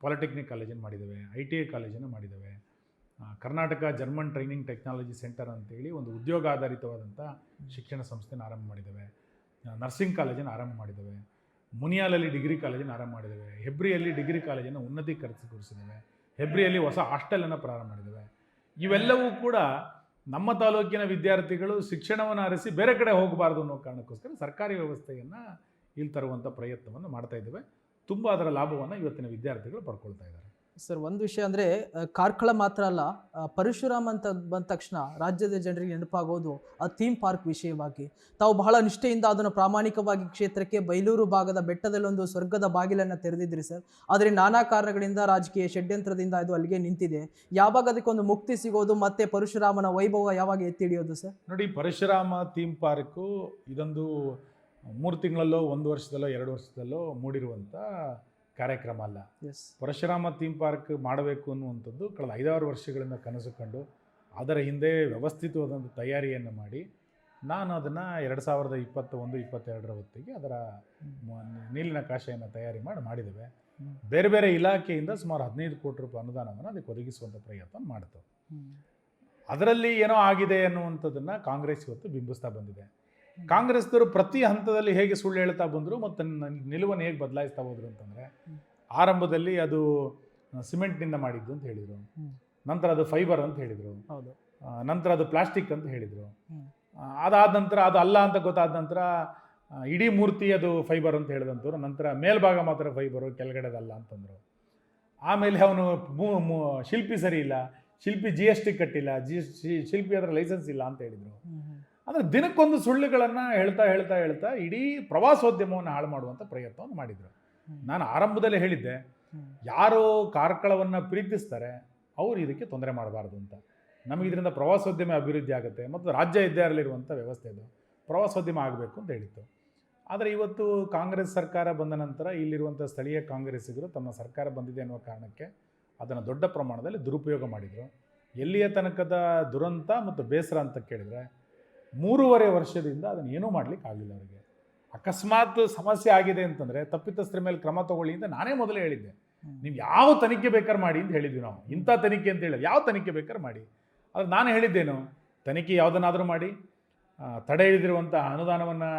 ಪಾಲಿಟೆಕ್ನಿಕ್ ಕಾಲೇಜನ್ನು ಮಾಡಿದ್ದೇವೆ, ITI ಕಾಲೇಜನ್ನು ಮಾಡಿದ್ದೇವೆ. Karnataka German training technology centre ಅಂತೇಳಿ ಒಂದು ಉದ್ಯೋಗ ಆಧಾರಿತವಾದಂಥ ಶಿಕ್ಷಣ ಸಂಸ್ಥೆನ ಆರಂಭ ಮಾಡಿದ್ದೇವೆ. ನರ್ಸಿಂಗ್ ಕಾಲೇಜನ್ನು ಆರಂಭ ಮಾಡಿದ್ದೇವೆ. ಮುನಿಯಾಲಲ್ಲಿ ಡಿಗ್ರಿ ಕಾಲೇಜನ್ನು ಆರಂಭ ಮಾಡಿದ್ದೇವೆ. ಹೆಬ್ರಿಯಲ್ಲಿ ಡಿಗ್ರಿ ಕಾಲೇಜನ್ನು ಉನ್ನತೀಕರಿಸಿದ್ದೇವೆ. ಹೆಬ್ರಿಯಲ್ಲಿ ಹೊಸ ಹಾಸ್ಟೆಲನ್ನು ಪ್ರಾರಂಭ ಮಾಡಿದ್ದೇವೆ. ಇವೆಲ್ಲವೂ ಕೂಡ ನಮ್ಮ ತಾಲೂಕಿನ ವಿದ್ಯಾರ್ಥಿಗಳು ಶಿಕ್ಷಣವನ್ನು ಅರಸಿ ಬೇರೆ ಕಡೆ ಹೋಗಬಾರ್ದು ಅನ್ನೋ ಕಾರಣಕ್ಕೋಸ್ಕರ ಸರ್ಕಾರಿ ವ್ಯವಸ್ಥೆಯನ್ನು ಇಲ್ಲಿ ತರುವಂಥ ಪ್ರಯತ್ನವನ್ನು ಮಾಡ್ತಾ ಇದ್ದೇವೆ. ತುಂಬ ಅದರ ಲಾಭವನ್ನು ಇವತ್ತಿನ ವಿದ್ಯಾರ್ಥಿಗಳು ಪಡ್ಕೊಳ್ತಾ ಇದ್ದಾರೆ. ಸರ್, ಒಂದು ವಿಷಯ ಅಂದರೆ ಕಾರ್ಕಳ ಮಾತ್ರ ಅಲ್ಲ, ಪರಶುರಾಮ್ ಅಂತ ಬಂದ ತಕ್ಷಣ ರಾಜ್ಯದ ಜನರಿಗೆ ನೆನಪಾಗೋದು ಆ ಥೀಮ್ ಪಾರ್ಕ್ ವಿಷಯವಾಗಿ. ತಾವು ಬಹಳ ನಿಷ್ಠೆಯಿಂದ ಅದನ್ನು ಪ್ರಾಮಾಣಿಕವಾಗಿ ಕ್ಷೇತ್ರಕ್ಕೆ ಬೈಲೂರು ಭಾಗದ ಬೆಟ್ಟದಲ್ಲೊಂದು ಸ್ವರ್ಗದ ಬಾಗಿಲನ್ನು ತೆರೆದಿದ್ರಿ ಸರ್. ಆದರೆ ನಾನಾ ಕಾರಣಗಳಿಂದ ರಾಜಕೀಯ ಷಡ್ಯಂತ್ರದಿಂದ ಅದು ಅಲ್ಲಿಗೆ ನಿಂತಿದೆ. ಯಾವಾಗ ಅದಕ್ಕೊಂದು ಮುಕ್ತಿ ಸಿಗೋದು, ಮತ್ತೆ ಪರಶುರಾಮನ ವೈಭವ ಯಾವಾಗ ಎತ್ತಿ ಹಿಡಿಯೋದು ಸರ್? ನೋಡಿ, ಪರಶುರಾಮ ಥೀಮ್ ಪಾರ್ಕು ಇದೊಂದು 3 ತಿಂಗಳಲ್ಲೋ 1 ವರ್ಷದಲ್ಲೋ 2 ವರ್ಷದಲ್ಲೋ ಮೂಡಿರುವಂಥ ಕಾರ್ಯಕ್ರಮ ಅಲ್ಲ. ಪರಶುರಾಮ ಥೀಮ್ ಪಾರ್ಕ್ ಮಾಡಬೇಕು ಅನ್ನುವಂಥದ್ದು ಕಳೆದ 5-6 ವರ್ಷಗಳಿಂದ ಕನಸು ಕಂಡು ಅದರ ಹಿಂದೆ ವ್ಯವಸ್ಥಿತವಾದಂಥ ತಯಾರಿಯನ್ನು ಮಾಡಿ ನಾನು ಅದನ್ನು 2021-22 ಹೊತ್ತಿಗೆ ಅದರ ನೀಲಿನಕಾಶೆಯನ್ನು ತಯಾರಿ ಮಾಡಿದ್ದೇವೆ. ಬೇರೆ ಬೇರೆ ಇಲಾಖೆಯಿಂದ ಸುಮಾರು 15 ಕೋಟಿ ರೂಪಾಯಿ ಅನುದಾನವನ್ನು ಅದಕ್ಕೆ ಒದಗಿಸುವಂಥ ಪ್ರಯತ್ನ ಮಾಡ್ತೇವೆ. ಅದರಲ್ಲಿ ಏನೋ ಆಗಿದೆ ಅನ್ನುವಂಥದ್ದನ್ನು ಕಾಂಗ್ರೆಸ್ ಇವತ್ತು ಬಿಂಬಿಸ್ತಾ ಬಂದಿದೆ. ಕಾಂಗ್ರೆಸ್ದವರು ಪ್ರತಿ ಹಂತದಲ್ಲಿ ಹೇಗೆ ಸುಳ್ಳು ಹೇಳ್ತಾ ಬಂದರು ಮತ್ತು ನಿಲುವನ್ನು ಹೇಗೆ ಬದಲಾಯಿಸ್ತಾ ಹೋದ್ರು ಅಂತಂದರೆ, ಆರಂಭದಲ್ಲಿ ಅದು ಸಿಮೆಂಟ್ನಿಂದ ಮಾಡಿದ್ದು ಅಂತ ಹೇಳಿದರು, ನಂತರ ಅದು ಫೈಬರ್ ಅಂತ ಹೇಳಿದರು, ನಂತರ ಅದು ಪ್ಲಾಸ್ಟಿಕ್ ಅಂತ ಹೇಳಿದರು. ಅದಾದ ನಂತರ ಅದು ಅಲ್ಲ ಅಂತ ಗೊತ್ತಾದ ನಂತರ ಇಡೀ ಮೂರ್ತಿ ಅದು ಫೈಬರ್ ಅಂತ ಹೇಳಿದಂಥವ್ರು, ನಂತರ ಮೇಲ್ಭಾಗ ಮಾತ್ರ ಫೈಬರು ಕೆಳಗಡೆದಲ್ಲ ಅಂತಂದರು. ಆಮೇಲೆ ಅವನು ಶಿಲ್ಪಿ ಸರಿ ಇಲ್ಲ, ಶಿಲ್ಪಿ GST ಕಟ್ಟಿಲ್ಲ, ಶಿಲ್ಪಿ ಅದರ ಲೈಸೆನ್ಸ್ ಇಲ್ಲ ಅಂತ ಹೇಳಿದರು. ಅಂದರೆ ದಿನಕ್ಕೊಂದು ಸುಳ್ಳುಗಳನ್ನು ಹೇಳ್ತಾ ಇಡೀ ಪ್ರವಾಸೋದ್ಯಮವನ್ನು ಹಾಳು ಮಾಡುವಂಥ ಪ್ರಯತ್ನವನ್ನು ಮಾಡಿದರು. ನಾನು ಆರಂಭದಲ್ಲೇ ಹೇಳಿದ್ದೆ, ಯಾರು ಕಾರ್ಕಳವನ್ನು ಪ್ರೀತಿಸ್ತಾರೆ ಅವರು ಇದಕ್ಕೆ ತೊಂದರೆ ಮಾಡಬಾರ್ದು ಅಂತ. ನಮಗೆ ಇದರಿಂದ ಪ್ರವಾಸೋದ್ಯಮ ಅಭಿವೃದ್ಧಿ ಆಗುತ್ತೆ ಮತ್ತು ರಾಜ್ಯ ಹೆದ್ದಾರಿಯಲ್ಲಿರುವಂಥ ವ್ಯವಸ್ಥೆ ಇದು ಪ್ರವಾಸೋದ್ಯಮ ಆಗಬೇಕು ಅಂತ ಹೇಳಿತ್ತು. ಆದರೆ ಇವತ್ತು ಕಾಂಗ್ರೆಸ್ ಸರ್ಕಾರ ಬಂದ ನಂತರ ಇಲ್ಲಿರುವಂಥ ಸ್ಥಳೀಯ ಕಾಂಗ್ರೆಸ್ಸಿಗರು ತಮ್ಮ ಸರ್ಕಾರ ಬಂದಿದೆ ಅನ್ನುವ ಕಾರಣಕ್ಕೆ ಅದನ್ನು ದೊಡ್ಡ ಪ್ರಮಾಣದಲ್ಲಿ ದುರುಪಯೋಗ ಮಾಡಿದರು. ಎಲ್ಲಿಯ ತನಕದ ದುರಂತ ಮತ್ತು ಬೇಸರ ಅಂತ ಕೇಳಿದರೆ, 3.5 ವರ್ಷದಿಂದ ಅದನ್ನು ಏನೂ ಮಾಡಲಿಕ್ಕೆ ಆಗಲಿಲ್ಲ ಅವರಿಗೆ. ಅಕಸ್ಮಾತ್ ಸಮಸ್ಯೆ ಆಗಿದೆ ಅಂತಂದರೆ ತಪ್ಪಿತಸ್ಥರ ಮೇಲೆ ಕ್ರಮ ತಗೊಳ್ಳಿ ಅಂತ ನಾನೇ ಮೊದಲೇ ಹೇಳಿದ್ದೆ. ನೀವು ಯಾವ ತನಿಖೆ ಬೇಕಾದ್ರೆ ಮಾಡಿ ಅಂತ ಹೇಳಿದ್ವಿ ನಾವು. ಇಂಥ ತನಿಖೆ ಅಂತ ಹೇಳಿದ್ರೆ ಯಾವ ತನಿಖೆ ಬೇಕಾದ್ರೆ ಮಾಡಿ. ಆದರೆ ನಾನು ಹೇಳಿದ್ದೇನು, ತನಿಖೆ ಯಾವುದನ್ನಾದರೂ ಮಾಡಿ, ತಡೆ ಹಿಡಿದಿರುವಂಥ ಅನುದಾನವನ್ನು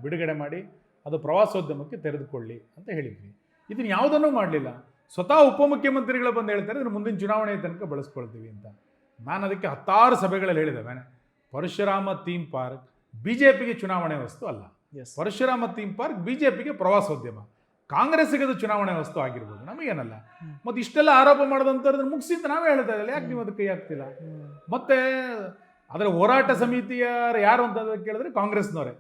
ಬಿಡುಗಡೆ ಮಾಡಿ ಅದು ಪ್ರವಾಸೋದ್ಯಮಕ್ಕೆ ತೆರೆದುಕೊಳ್ಳಿ ಅಂತ ಹೇಳಿದ್ವಿ. ಇದನ್ನು ಯಾವುದನ್ನೂ ಮಾಡಲಿಲ್ಲ. ಸ್ವತಃ ಉಪಮುಖ್ಯಮಂತ್ರಿಗಳು ಬಂದು ಹೇಳ್ತಾರೆ ಇದನ್ನು ಮುಂದಿನ ಚುನಾವಣೆ ತನಕ ಬಳಸ್ಕೊಳ್ತೀವಿ ಅಂತ. ನಾನು ಅದಕ್ಕೆ 10 ಸಭೆಗಳಲ್ಲಿ ಹೇಳಿದ್ದೇವೆ, ಪರಶುರಾಮ ಥೀಮ್ ಪಾರ್ಕ್ BJPಗೆ ಚುನಾವಣೆ ವಸ್ತು ಅಲ್ಲ. ಪರಶುರಾಮ ಥೀಮ್ ಪಾರ್ಕ್ BJPಗೆ ಪ್ರವಾಸೋದ್ಯಮ. ಕಾಂಗ್ರೆಸ್ಸಿಗೆ ಅದು ಚುನಾವಣೆ ವಸ್ತು ಆಗಿರ್ಬೋದು, ನಮಗೇನಲ್ಲ. ಮತ್ತು ಇಷ್ಟೆಲ್ಲ ಆರೋಪ ಮಾಡಿದಂಥವ್ರನ್ನ ಮುಗಿಸಿ ಅಂತ ನಾವೇ ಹೇಳ್ತಾ ಇದ್ದಲ್ಲ, ಯಾಕೆ ನೀವು ಅದಕ್ಕೆ ಕೈ ಹಾಕ್ತಿಲ್ಲ? ಮತ್ತು ಅದರ ಹೋರಾಟ ಸಮಿತಿಯ ಯಾರು ಅಂತ ಕೇಳಿದ್ರೆ ಕಾಂಗ್ರೆಸ್ನವರೇ,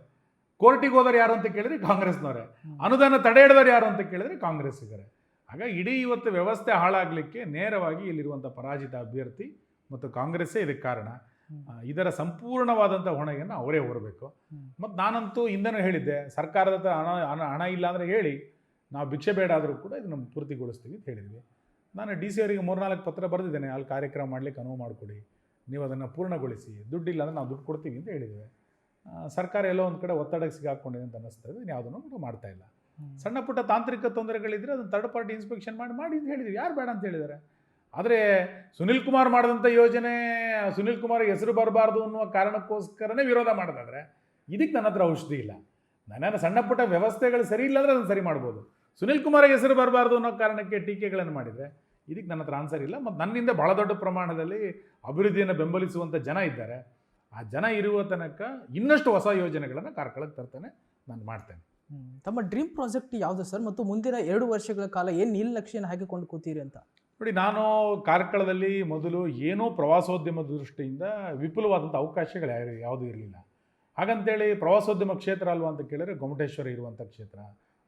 ಕೋರ್ಟಿಗೆ ಹೋದವ್ರು ಯಾರು ಅಂತ ಕೇಳಿದ್ರೆ ಕಾಂಗ್ರೆಸ್ನವರೇ, ಅನುದಾನ ತಡೆ ಹಿಡಿದವ್ರು ಯಾರು ಅಂತ ಕೇಳಿದ್ರೆ ಕಾಂಗ್ರೆಸ್ಸಿಗರೇ. ಹಾಗಾಗಿ ಇಡೀ ಇವತ್ತು ವ್ಯವಸ್ಥೆ ಹಾಳಾಗಲಿಕ್ಕೆ ನೇರವಾಗಿ ಇಲ್ಲಿರುವಂಥ ಪರಾಜಿತ ಅಭ್ಯರ್ಥಿ ಮತ್ತು ಕಾಂಗ್ರೆಸ್ಸೇ ಇದಕ್ಕೆ ಕಾರಣ. ಇದರ ಸಂಪೂರ್ಣವಾದಂಥ ಹೊಣೆಯನ್ನು ಅವರೇ ಹೊರಬೇಕು. ಮತ್ತು ನಾನಂತೂ ಹಿಂದೆನೂ ಹೇಳಿದ್ದೆ, ಸರ್ಕಾರದ ಹತ್ರ ಹಣ ಇಲ್ಲ ಅಂದರೆ ಹೇಳಿ, ನಾವು ಭಿಕ್ಷೆ ಬೇಡ ಆದರೂ ಕೂಡ ಇದನ್ನು ಪೂರ್ತಿಗೊಳಿಸ್ತೀವಿ ಅಂತ ಹೇಳಿದ್ವಿ. ನಾನು DC ಅವರಿಗೆ 3-4 ಪತ್ರ ಬರೆದಿದ್ದೇನೆ, ಅಲ್ಲಿ ಕಾರ್ಯಕ್ರಮ ಮಾಡಲಿಕ್ಕೆ ಅನುವು ಮಾಡಿಕೊಡಿ, ನೀವು ಅದನ್ನು ಪೂರ್ಣಗೊಳಿಸಿ, ದುಡ್ಡಿಲ್ಲ ಅಂದರೆ ನಾವು ದುಡ್ಡು ಕೊಡ್ತೀವಿ ಅಂತ ಹೇಳಿದ್ದೇವೆ. ಸರ್ಕಾರ ಎಲ್ಲೋ ಒಂದು ಕಡೆ ಒತ್ತಡಕ್ಕೆ ಸಿಗಾಕೊಂಡಿದೆ ಅಂತ ಅನ್ನಿಸ್ತಾ ಇದೆ, ಯಾವುದನ್ನು ಕೂಡ ಮಾಡ್ತಾ ಇಲ್ಲ. ಸಣ್ಣ ಪುಟ್ಟ ತಾಂತ್ರಿಕ ತೊಂದರೆಗಳಿದ್ದರೆ ಅದನ್ನು ಥರ್ಡ್ ಪಾರ್ಟಿ ಇನ್ಸ್ಪೆಕ್ಷನ್ ಮಾಡಿ ಅಂತ ಹೇಳಿದ್ವಿ. ಯಾರು ಬೇಡ ಅಂತ ಹೇಳಿದ್ದಾರೆ? ಆದರೆ ಸುನಿಲ್ ಕುಮಾರ್ ಮಾಡಿದಂಥ ಯೋಜನೆ ಸುನಿಲ್ ಕುಮಾರ್ ಹೆಸರು ಬರಬಾರ್ದು ಅನ್ನುವ ಕಾರಣಕ್ಕೋಸ್ಕರನೇ ವಿರೋಧ ಮಾಡೋದಾದರೆ ಇದಕ್ಕೆ ನನ್ನ ಹತ್ರ ಔಷಧಿ ಇಲ್ಲ. ನನ್ನ ಸಣ್ಣ ಪುಟ್ಟ ವ್ಯವಸ್ಥೆಗಳು ಸರಿ ಇಲ್ಲ ಅಂದರೆ ಅದನ್ನು ಸರಿ ಮಾಡ್ಬೋದು. ಸುನಿಲ್ ಕುಮಾರ್ ಹೆಸರು ಬರಬಾರ್ದು ಅನ್ನೋ ಕಾರಣಕ್ಕೆ ಟೀಕೆಗಳನ್ನು ಮಾಡಿದರೆ ಇದಕ್ಕೆ ನನ್ನ ಹತ್ರ ಆನ್ಸರ್ ಇಲ್ಲ. ಮತ್ತು ನನ್ನಿಂದ ಭಾಳ ದೊಡ್ಡ ಪ್ರಮಾಣದಲ್ಲಿ ಅಭಿವೃದ್ಧಿಯನ್ನು ಬೆಂಬಲಿಸುವಂಥ ಜನ ಇದ್ದಾರೆ. ಆ ಜನ ಇರುವ ತನಕ ಇನ್ನಷ್ಟು ಹೊಸ ಯೋಜನೆಗಳನ್ನು ಕಾರ್ಕಳಕ್ಕೆ ತರ್ತಾನೆ, ನಾನು ಮಾಡ್ತೇನೆ. ತಮ್ಮ ಡ್ರೀಮ್ ಪ್ರಾಜೆಕ್ಟ್ ಯಾವುದು ಸರ್, ಮತ್ತು ಮುಂದಿನ 2 ವರ್ಷಗಳ ಕಾಲ ಏನು ನೀಲನಕ್ಷೆಯನ್ನು ಹಾಕಿಕೊಂಡು ಕೂತೀರಿ ಅಂತ? ನೋಡಿ, ನಾನು ಕಾರ್ಕಳದಲ್ಲಿ ಮೊದಲು ಏನೋ ಪ್ರವಾಸೋದ್ಯಮ ದೃಷ್ಟಿಯಿಂದ ವಿಪುಲವಾದಂಥ ಅವಕಾಶಗಳು ಯಾವುದೂ ಇರಲಿಲ್ಲ. ಹಾಗಂತೇಳಿ ಪ್ರವಾಸೋದ್ಯಮ ಕ್ಷೇತ್ರ ಅಲ್ವಾ ಅಂತ ಕೇಳಿದ್ರೆ ಗೊಮ್ಮಟೇಶ್ವರ ಇರುವಂಥ ಕ್ಷೇತ್ರ,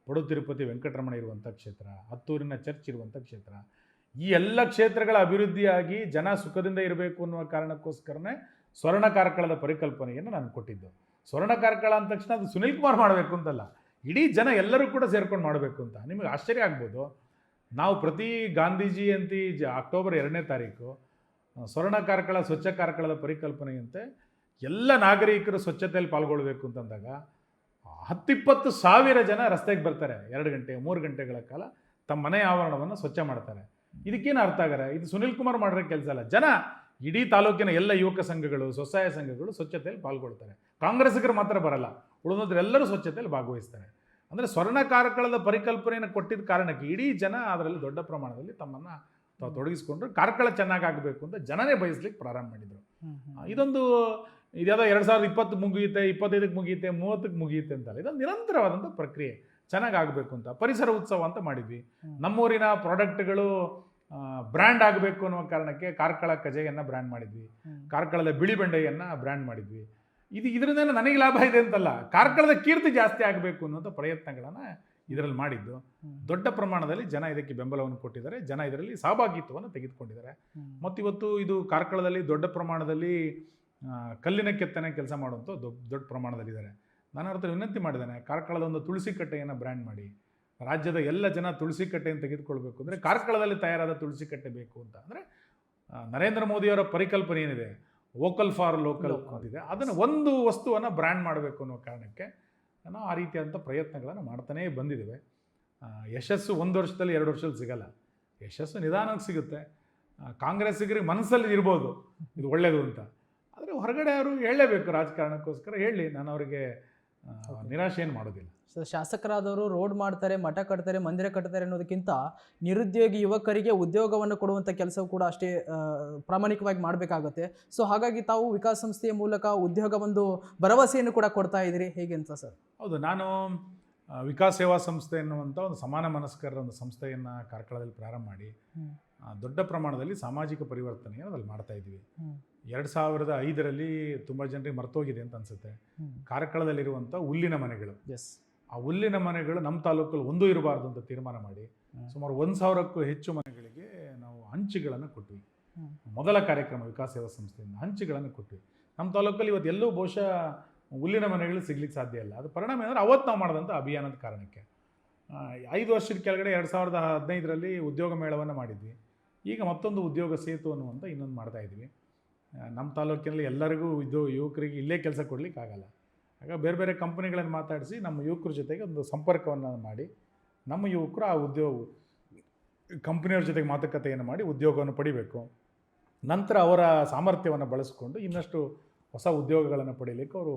ಪಡು ತಿರುಪತಿ ವೆಂಕಟರಮಣ ಇರುವಂಥ ಕ್ಷೇತ್ರ, ಹತ್ತೂರಿನ ಚರ್ಚ್ ಇರುವಂಥ ಕ್ಷೇತ್ರ, ಈ ಎಲ್ಲ ಕ್ಷೇತ್ರಗಳ ಅಭಿವೃದ್ಧಿಯಾಗಿ ಜನ ಸುಖದಿಂದ ಇರಬೇಕು ಅನ್ನುವ ಕಾರಣಕ್ಕೋಸ್ಕರನೇ ಸ್ವರ್ಣ ಕಾರ್ಕಳದ ಪರಿಕಲ್ಪನೆಯನ್ನು ನಾನು ಕೊಟ್ಟಿದ್ದು. ಸ್ವರ್ಣ ಕಾರ್ಕಳ ಅಂದ ತಕ್ಷಣ ಅದು ಸುನಿಲ್ ಕುಮಾರ್ ಮಾಡಬೇಕು ಅಂತಲ್ಲ, ಇಡೀ ಜನ ಎಲ್ಲರೂ ಕೂಡ ಸೇರ್ಕೊಂಡು ಮಾಡಬೇಕು ಅಂತ. ನಿಮಗೆ ಆಶ್ಚರ್ಯ ಆಗ್ಬೋದು, ನಾವು ಪ್ರತಿ ಗಾಂಧಿ ಜಯಂತಿ ಅಕ್ಟೋಬರ್ 2ನೇ ತಾರೀಕು ಸ್ವರ್ಣ ಕಾರ್ಕಳ ಸ್ವಚ್ಛ ಕಾರ್ಕಳದ ಪರಿಕಲ್ಪನೆಯಂತೆ ಎಲ್ಲ ನಾಗರಿಕರು ಸ್ವಚ್ಛತೆಯಲ್ಲಿ ಪಾಲ್ಗೊಳ್ಬೇಕು ಅಂತಂದಾಗ 10-20 ಸಾವಿರ ಜನ ರಸ್ತೆಗೆ ಬರ್ತಾರೆ. 2 ಗಂಟೆ 3 ಗಂಟೆಗಳ ಕಾಲ ತಮ್ಮ ಮನೆ ಆವರಣವನ್ನು ಸ್ವಚ್ಛ ಮಾಡ್ತಾರೆ. ಇದಕ್ಕೇನು ಅರ್ಥ ಆಗಲ್ಲ, ಇದು ಸುನಿಲ್ ಕುಮಾರ್ ಮಾಡಿರೋ ಕೆಲಸ ಅಲ್ಲ. ಜನ ಇಡೀ ತಾಲೂಕಿನ ಎಲ್ಲ ಯುವಕ ಸಂಘಗಳು, ಸ್ವಸಹಾಯ ಸಂಘಗಳು ಸ್ವಚ್ಛತೆಯಲ್ಲಿ ಪಾಲ್ಗೊಳ್ತಾರೆ. ಕಾಂಗ್ರೆಸ್ಸಿಗರು ಮಾತ್ರ ಬರಲ್ಲ, ಉಳಿದವರೆಲ್ಲರೂ ಸ್ವಚ್ಛತೆಯಲ್ಲಿ ಭಾಗವಹಿಸ್ತಾರೆ. ಅಂದರೆ ಸ್ವರ್ಣ ಕಾರ್ಕಳದ ಪರಿಕಲ್ಪನೆಯನ್ನು ಕೊಟ್ಟಿದ್ದ ಕಾರಣಕ್ಕೆ ಇಡೀ ಜನ ಅದರಲ್ಲಿ ದೊಡ್ಡ ಪ್ರಮಾಣದಲ್ಲಿ ತಮ್ಮನ್ನು ತಾವು ತೊಡಗಿಸ್ಕೊಂಡ್ರು. ಕಾರ್ಕಳ ಚೆನ್ನಾಗಾಗಬೇಕು ಅಂತ ಜನನೇ ಬಯಸ್ಲಿಕ್ಕೆ ಪ್ರಾರಂಭ ಮಾಡಿದರು. ಇದೊಂದು ಇದ್ಯಾವುದೋ 2020 ಮುಗಿಯುತ್ತೆ, 25ಕ್ಕೆ ಮುಗಿಯುತ್ತೆ, 30ಕ್ಕೆ ಮುಗಿಯುತ್ತೆ ಅಂತಲ್ಲ, ಇದೊಂದು ನಿರಂತರವಾದಂಥ ಪ್ರಕ್ರಿಯೆ. ಚೆನ್ನಾಗಾಗಬೇಕು ಅಂತ ಪರಿಸರ ಉತ್ಸವ ಅಂತ ಮಾಡಿದ್ವಿ. ನಮ್ಮೂರಿನ ಪ್ರಾಡಕ್ಟ್ಗಳು ಬ್ರ್ಯಾಂಡ್ ಆಗಬೇಕು ಅನ್ನುವ ಕಾರಣಕ್ಕೆ ಕಾರ್ಕಳ ಕಜೆಯನ್ನು ಬ್ರ್ಯಾಂಡ್ ಮಾಡಿದ್ವಿ, ಕಾರ್ಕಳದ ಬಿಳಿ ಬೆಂಡೆಯನ್ನು ಬ್ರ್ಯಾಂಡ್ ಮಾಡಿದ್ವಿ. ಇದರಿಂದ ನನಗೆ ಲಾಭ ಇದೆ ಅಂತಲ್ಲ, ಕಾರ್ಕಳದ ಕೀರ್ತಿ ಜಾಸ್ತಿ ಆಗಬೇಕು ಅನ್ನುವಂಥ ಪ್ರಯತ್ನಗಳನ್ನು ಇದರಲ್ಲಿ ಮಾಡಿದ್ದು. ದೊಡ್ಡ ಪ್ರಮಾಣದಲ್ಲಿ ಜನ ಇದಕ್ಕೆ ಬೆಂಬಲವನ್ನು ಕೊಟ್ಟಿದ್ದಾರೆ, ಜನ ಇದರಲ್ಲಿ ಸಹಭಾಗಿತ್ವವನ್ನು ತೆಗೆದುಕೊಂಡಿದ್ದಾರೆ. ಮತ್ತಿವತ್ತು ಇದು ಕಾರ್ಕಳದಲ್ಲಿ ದೊಡ್ಡ ಪ್ರಮಾಣದಲ್ಲಿ ಕಲ್ಲಿನ ಕೆತ್ತನೆ ಕೆಲಸ ಮಾಡುವಂಥ ದೊಡ್ಡ ಪ್ರಮಾಣದಲ್ಲಿದ್ದಾರೆ. ನಾನು ಅವ್ರ ಹತ್ರ ವಿನಂತಿ ಮಾಡಿದ್ದೇನೆ, ಕಾರ್ಕಳದ ಒಂದು ತುಳಸಿ ಕಟ್ಟೆಯನ್ನು ಬ್ರ್ಯಾಂಡ್ ಮಾಡಿ ರಾಜ್ಯದ ಎಲ್ಲ ಜನ ತುಳಸಿ ಕಟ್ಟೆಯನ್ನು ತೆಗೆದುಕೊಳ್ಬೇಕು ಅಂದರೆ ಕಾರ್ಕಳದಲ್ಲಿ ತಯಾರಾದ ತುಳಸಿ ಕಟ್ಟೆ ಬೇಕು ಅಂತ. ಅಂದರೆ ನರೇಂದ್ರ ಮೋದಿಯವರ ಪರಿಕಲ್ಪನೆ ಏನಿದೆ, ವೋಕಲ್ ಫಾರ್ ಲೋಕಲ್ ಅಂತಿದೆ, ಅದನ್ನು ಒಂದು ವಸ್ತುವನ್ನು ಬ್ರ್ಯಾಂಡ್ ಮಾಡಬೇಕು ಅನ್ನೋ ಕಾರಣಕ್ಕೆ ನಾವು ಆ ರೀತಿಯಾದಂಥ ಪ್ರಯತ್ನಗಳನ್ನು ಮಾಡ್ತಾನೇ ಬಂದಿದ್ದೇವೆ. ಯಶಸ್ಸು 1 ವರ್ಷದಲ್ಲಿ 2 ವರ್ಷದಲ್ಲಿ ಸಿಗಲ್ಲ, ಯಶಸ್ಸು ನಿಧಾನಕ್ಕೆ ಸಿಗುತ್ತೆ. ಕಾಂಗ್ರೆಸ್ಸಿಗರಿಗೆ ಮನಸ್ಸಲ್ಲಿ ಇರ್ಬೋದು ಇದು ಒಳ್ಳೆಯದು ಅಂತ, ಆದರೆ ಹೊರಗಡೆ ಅವರು ಹೇಳಲೇಬೇಕು. ರಾಜಕಾರಣಕ್ಕೋಸ್ಕರ ಹೇಳಿ, ನಾನು ಅವರಿಗೆ ನಿರಾಶೆ ಏನು ಮಾಡೋದಿಲ್ಲ. ಸೊ ಶಾಸಕರಾದವರು ರೋಡ್ ಮಾಡ್ತಾರೆ, ಮಠ ಕಟ್ತಾರೆ, ಮಂದಿರ ಕಟ್ತಾರೆ ಅನ್ನೋದಕ್ಕಿಂತ ನಿರುದ್ಯೋಗಿ ಯುವಕರಿಗೆ ಉದ್ಯೋಗವನ್ನು ಕೊಡುವಂಥ ಕೆಲಸವು ಕೂಡ ಅಷ್ಟೇ ಪ್ರಾಮಾಣಿಕವಾಗಿ ಮಾಡಬೇಕಾಗುತ್ತೆ. ಸೊ ಹಾಗಾಗಿ ತಾವು ವಿಕಾಸ ಸಂಸ್ಥೆಯ ಮೂಲಕ ಉದ್ಯೋಗ ಒಂದು ಭರವಸೆಯನ್ನು ಕೂಡ ಕೊಡ್ತಾ ಇದ್ದೀರಿ, ಹೇಗೆ ಅಂತ ಸರ್? ಹೌದು, ನಾನು ವಿಕಾಸ್ ಸೇವಾ ಸಂಸ್ಥೆ ಎನ್ನುವಂಥ ಒಂದು ಸಮಾನ ಮನಸ್ಕರ ಒಂದು ಸಂಸ್ಥೆಯನ್ನು ಕಾರ್ಕಳದಲ್ಲಿ ಪ್ರಾರಂಭ ಮಾಡಿ ದೊಡ್ಡ ಪ್ರಮಾಣದಲ್ಲಿ ಸಾಮಾಜಿಕ ಪರಿವರ್ತನೆಯನ್ನು ಅಲ್ಲಿ ಮಾಡ್ತಾ ಇದ್ವಿ. 2005ರಲ್ಲಿ ತುಂಬ ಜನರಿಗೆ ಮರ್ತೋಗಿದೆ ಅಂತ ಅನಿಸುತ್ತೆ, ಕಾರ್ಕಳದಲ್ಲಿರುವಂಥ ಹುಲ್ಲಿನ ಮನೆಗಳು. ಆ ಹುಲ್ಲಿನ ಮನೆಗಳು ನಮ್ಮ ತಾಲೂಕಲ್ಲಿ ಒಂದೂ ಇರಬಾರ್ದು ಅಂತ ತೀರ್ಮಾನ ಮಾಡಿ ಸುಮಾರು 1000ಕ್ಕೂ ಹೆಚ್ಚು ಮನೆಗಳಿಗೆ ನಾವು ಹಂಚುಗಳನ್ನು ಕೊಟ್ವಿ. ಮೊದಲ ಕಾರ್ಯಕ್ರಮ ವಿಕಾಸ ಸೇವಾ ಸಂಸ್ಥೆಯಿಂದ ಹಂಚುಗಳನ್ನು ಕೊಟ್ವಿ. ನಮ್ಮ ತಾಲೂಕಲ್ಲಿ ಇವತ್ತು ಎಲ್ಲೂ ಬಹುಶಃ ಹುಲ್ಲಿನ ಮನೆಗಳು ಸಿಗ್ಲಿಕ್ಕೆ ಸಾಧ್ಯ ಇಲ್ಲ. ಅದು ಪರಿಣಾಮ ಏನಂದರೆ ಅವತ್ತು ನಾವು ಮಾಡಿದಂಥ ಅಭಿಯಾನದ ಕಾರಣಕ್ಕೆ 5 ವರ್ಷದ ಕೆಳಗಡೆ 2015ರಲ್ಲಿ ಉದ್ಯೋಗ ಮೇಳವನ್ನು ಮಾಡಿದ್ವಿ. ಈಗ ಮತ್ತೊಂದು ಉದ್ಯೋಗ ಸೇತು ಅನ್ನುವಂಥ ಇನ್ನೊಂದು ಮಾಡ್ತಾಯಿದ್ವಿ. ನಮ್ಮ ತಾಲೂಕಿನಲ್ಲಿ ಎಲ್ಲರಿಗೂ ಯುವಕರಿಗೆ ಇಲ್ಲೇ ಕೆಲಸ ಕೊಡಲಿಕ್ಕೆ ಆಗಲ್ಲ. ಆಗ ಬೇರೆ ಬೇರೆ ಕಂಪನಿಗಳನ್ನು ಮಾತಾಡಿಸಿ ನಮ್ಮ ಯುವಕರ ಜೊತೆಗೆ ಒಂದು ಸಂಪರ್ಕವನ್ನು ಮಾಡಿ ನಮ್ಮ ಯುವಕರು ಆ ಕಂಪನಿಯವ್ರ ಜೊತೆಗೆ ಮಾತುಕತೆಯನ್ನು ಮಾಡಿ ಉದ್ಯೋಗವನ್ನು ಪಡಿಬೇಕು. ನಂತರ ಅವರ ಸಾಮರ್ಥ್ಯವನ್ನು ಬಳಸಿಕೊಂಡು ಇನ್ನಷ್ಟು ಹೊಸ ಉದ್ಯೋಗಗಳನ್ನು ಪಡೀಲಿಕ್ಕೆ ಅವರು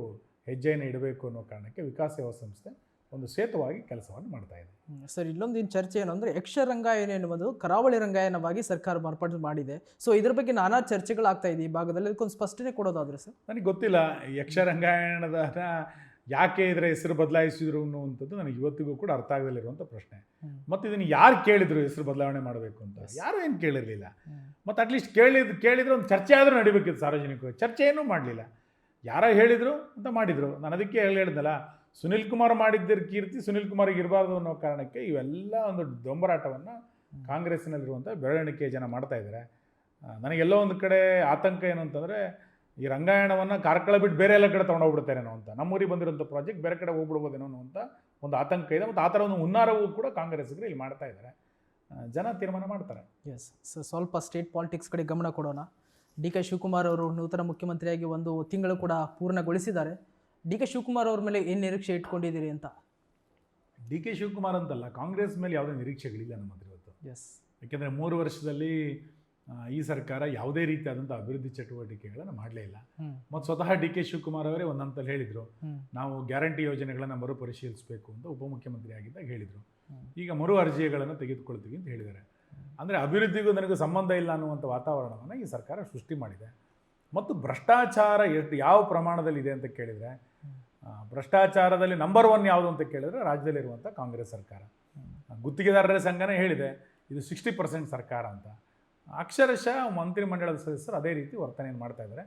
ಹೆಜ್ಜೆಯನ್ನು ಇಡಬೇಕು ಅನ್ನೋ ಕಾರಣಕ್ಕೆ ವಿಕಾಸ ಸೇವಾ ಸಂಸ್ಥೆ ಒಂದು ಸೇತುವಾಗಿ ಕೆಲಸವನ್ನು ಮಾಡ್ತಾ ಇದೆ. ಸರ್, ಇಲ್ಲೊಂದಿನ ಚರ್ಚೆ ಏನು ಅಂದರೆ ಯಕ್ಷರಂಗಾಯನ ಎನ್ನುವುದು ಕರಾವಳಿ ರಂಗಾಯಣವಾಗಿ ಸರ್ಕಾರ ಮಾರ್ಪಾಡು ಮಾಡಿದೆ. ಸೊ ಇದ್ರ ಬಗ್ಗೆ ನಾನಾ ಚರ್ಚೆಗಳಾಗ್ತಾ ಇದೆ ಈ ಭಾಗದಲ್ಲಿ, ಅದಕ್ಕೊಂದು ಸ್ಪಷ್ಟನೆ ಕೊಡೋದಾದ್ರೆ ಸರ್? ನನಗೆ ಗೊತ್ತಿಲ್ಲ ಯಕ್ಷರಂಗಾಯಣದ ಯಾಕೆ ಇದರ ಹೆಸರು ಬದಲಾಯಿಸಿದ್ರು ಅನ್ನುವಂಥದ್ದು ನನಗೆ ಇವತ್ತಿಗೂ ಕೂಡ ಅರ್ಥ ಆಗದಲ್ಲಿರುವಂಥ ಪ್ರಶ್ನೆ. ಮತ್ತು ಇದನ್ನು ಯಾರು ಕೇಳಿದ್ರು ಹೆಸರು ಬದಲಾವಣೆ ಮಾಡಬೇಕು ಅಂತ? ಯಾರೂ ಏನು ಕೇಳಿರಲಿಲ್ಲ. ಮತ್ತು ಅಟ್ಲೀಸ್ಟ್ ಕೇಳಿದ್ರೆ ಒಂದು ಚರ್ಚೆ ಆದರೂ ನಡಿಬೇಕಿತ್ತು ಸಾರ್ವಜನಿಕವಾಗಿ. ಚರ್ಚೆ ಏನೂ ಮಾಡಲಿಲ್ಲ, ಯಾರೋ ಹೇಳಿದರು ಅಂತ ಮಾಡಿದರು. ನಾನು ಅದಕ್ಕೆ ಹೇಳಿದ್ನಲ್ಲ, ಸುನಿಲ್ ಕುಮಾರ್ ಮಾಡಿದ್ದ ಕೀರ್ತಿ ಸುನಿಲ್ ಕುಮಾರ್ಗೆ ಇರಬಾರ್ದು ಅನ್ನೋ ಕಾರಣಕ್ಕೆ ಇವೆಲ್ಲ ಒಂದು ದೊಂಬರಾಟವನ್ನು ಕಾಂಗ್ರೆಸ್ಸಿನಲ್ಲಿರುವಂಥ ಬೆರಳಿಕೆ ಜನ ಮಾಡ್ತಾ ಇದ್ದಾರೆ. ನನಗೆಲ್ಲೋ ಒಂದು ಕಡೆ ಆತಂಕ ಏನು ಅಂತಂದರೆ, ಈ ರಂಗಾಯಣವನ್ನು ಕಾರ್ಕಳ ಬಿಟ್ಟು ಬೇರೆ ಎಲ್ಲ ಕಡೆ ತೊಗೊಂಡೋಗ್ಬಿಡ್ತಾರೇನೋ ಅಂತ, ನಮ್ಮೂರಿಗೆ ಬಂದಿರೋಂಥ ಪ್ರಾಜೆಕ್ಟ್ ಬೇರೆ ಕಡೆ ಹೋಗ್ಬಿಡ್ಬೋದೇನೋ ಅನ್ನುವಂಥ ಒಂದು ಆತಂಕ ಇದೆ. ಮತ್ತು ಆ ಥರ ಒಂದು ಹುನ್ನಾರವೂ ಕೂಡ ಕಾಂಗ್ರೆಸ್ಸಿಗರು ಇಲ್ಲಿ ಮಾಡ್ತಾ ಇದ್ದಾರೆ. ಜನ ತೀರ್ಮಾನ ಮಾಡ್ತಾರೆ. ಎಸ್ ಸರ್, ಸ್ವಲ್ಪ ಸ್ಟೇಟ್ ಪಾಲಿಟಿಕ್ಸ್ ಕಡೆ ಗಮನ ಕೊಡೋಣ. ಡಿ.ಕೆ. ಶಿವಕುಮಾರ್ ಅವರು ನೂತನ ಮುಖ್ಯಮಂತ್ರಿಯಾಗಿ 1 ತಿಂಗಳು ಕೂಡ ಪೂರ್ಣಗೊಳಿಸಿದ್ದಾರೆ. ಡಿ.ಕೆ. ಶಿವಕುಮಾರ್ ಅವ್ರ ಮೇಲೆ ಏನು ನಿರೀಕ್ಷೆ ಇಟ್ಕೊಂಡಿದ್ದೀರಿ ಅಂತ? ಡಿ.ಕೆ. ಶಿವಕುಮಾರ್ ಅಂತಲ್ಲ, ಕಾಂಗ್ರೆಸ್ ಮೇಲೆ ಯಾವುದೇ ನಿರೀಕ್ಷೆಗಳಿಲ್ಲ ನಮ್ಮ ಹತ್ರ ಇವತ್ತು. ಎಸ್, ಯಾಕೆಂದರೆ 3 ವರ್ಷದಲ್ಲಿ ಈ ಸರ್ಕಾರ ಯಾವುದೇ ರೀತಿಯಾದಂಥ ಅಭಿವೃದ್ಧಿ ಚಟುವಟಿಕೆಗಳನ್ನು ಮಾಡಲೇ ಇಲ್ಲ. ಮತ್ತು ಸ್ವತಃ DK ಶಿವಕುಮಾರ್ ಅವರೇ ಒಂದು ಹಂತದಲ್ಲಿ ಹೇಳಿದರು, ನಾವು ಗ್ಯಾರಂಟಿ ಯೋಜನೆಗಳನ್ನು ಮರುಪರಿಶೀಲಿಸಬೇಕು ಅಂತ ಉಪಮುಖ್ಯಮಂತ್ರಿ ಆಗಿದ್ದಾಗ ಹೇಳಿದರು. ಈಗ ಮರು ಅರ್ಜಿಗಳನ್ನು ತೆಗೆದುಕೊಳ್ತೀವಿ ಅಂತ ಹೇಳಿದ್ದಾರೆ. ಅಂದರೆ ಅಭಿವೃದ್ಧಿಗೂ ನನಗೂ ಸಂಬಂಧ ಇಲ್ಲ ಅನ್ನುವಂಥ ವಾತಾವರಣವನ್ನು ಈ ಸರ್ಕಾರ ಸೃಷ್ಟಿ ಮಾಡಿದೆ. ಮತ್ತು ಭ್ರಷ್ಟಾಚಾರ ಯಾವ ಪ್ರಮಾಣದಲ್ಲಿ ಇದೆ ಅಂತ ಕೇಳಿದರೆ, ಭ್ರಷ್ಟಾಚಾರದಲ್ಲಿ ನಂಬರ್ 1 ಯಾವುದು ಅಂತ ಕೇಳಿದರೆ ರಾಜ್ಯದಲ್ಲಿರುವಂಥ ಕಾಂಗ್ರೆಸ್ ಸರ್ಕಾರ. ಗುತ್ತಿಗೆದಾರರ ಸಂಘನೇ ಹೇಳಿದೆ ಇದು 60% ಸರ್ಕಾರ ಅಂತ. ಅಕ್ಷರಶಃ ಮಂತ್ರಿಮಂಡಲದ ಸದಸ್ಯರು ಅದೇ ರೀತಿ ವರ್ತನೆಯನ್ನು ಮಾಡ್ತಾ ಇದ್ದಾರೆ.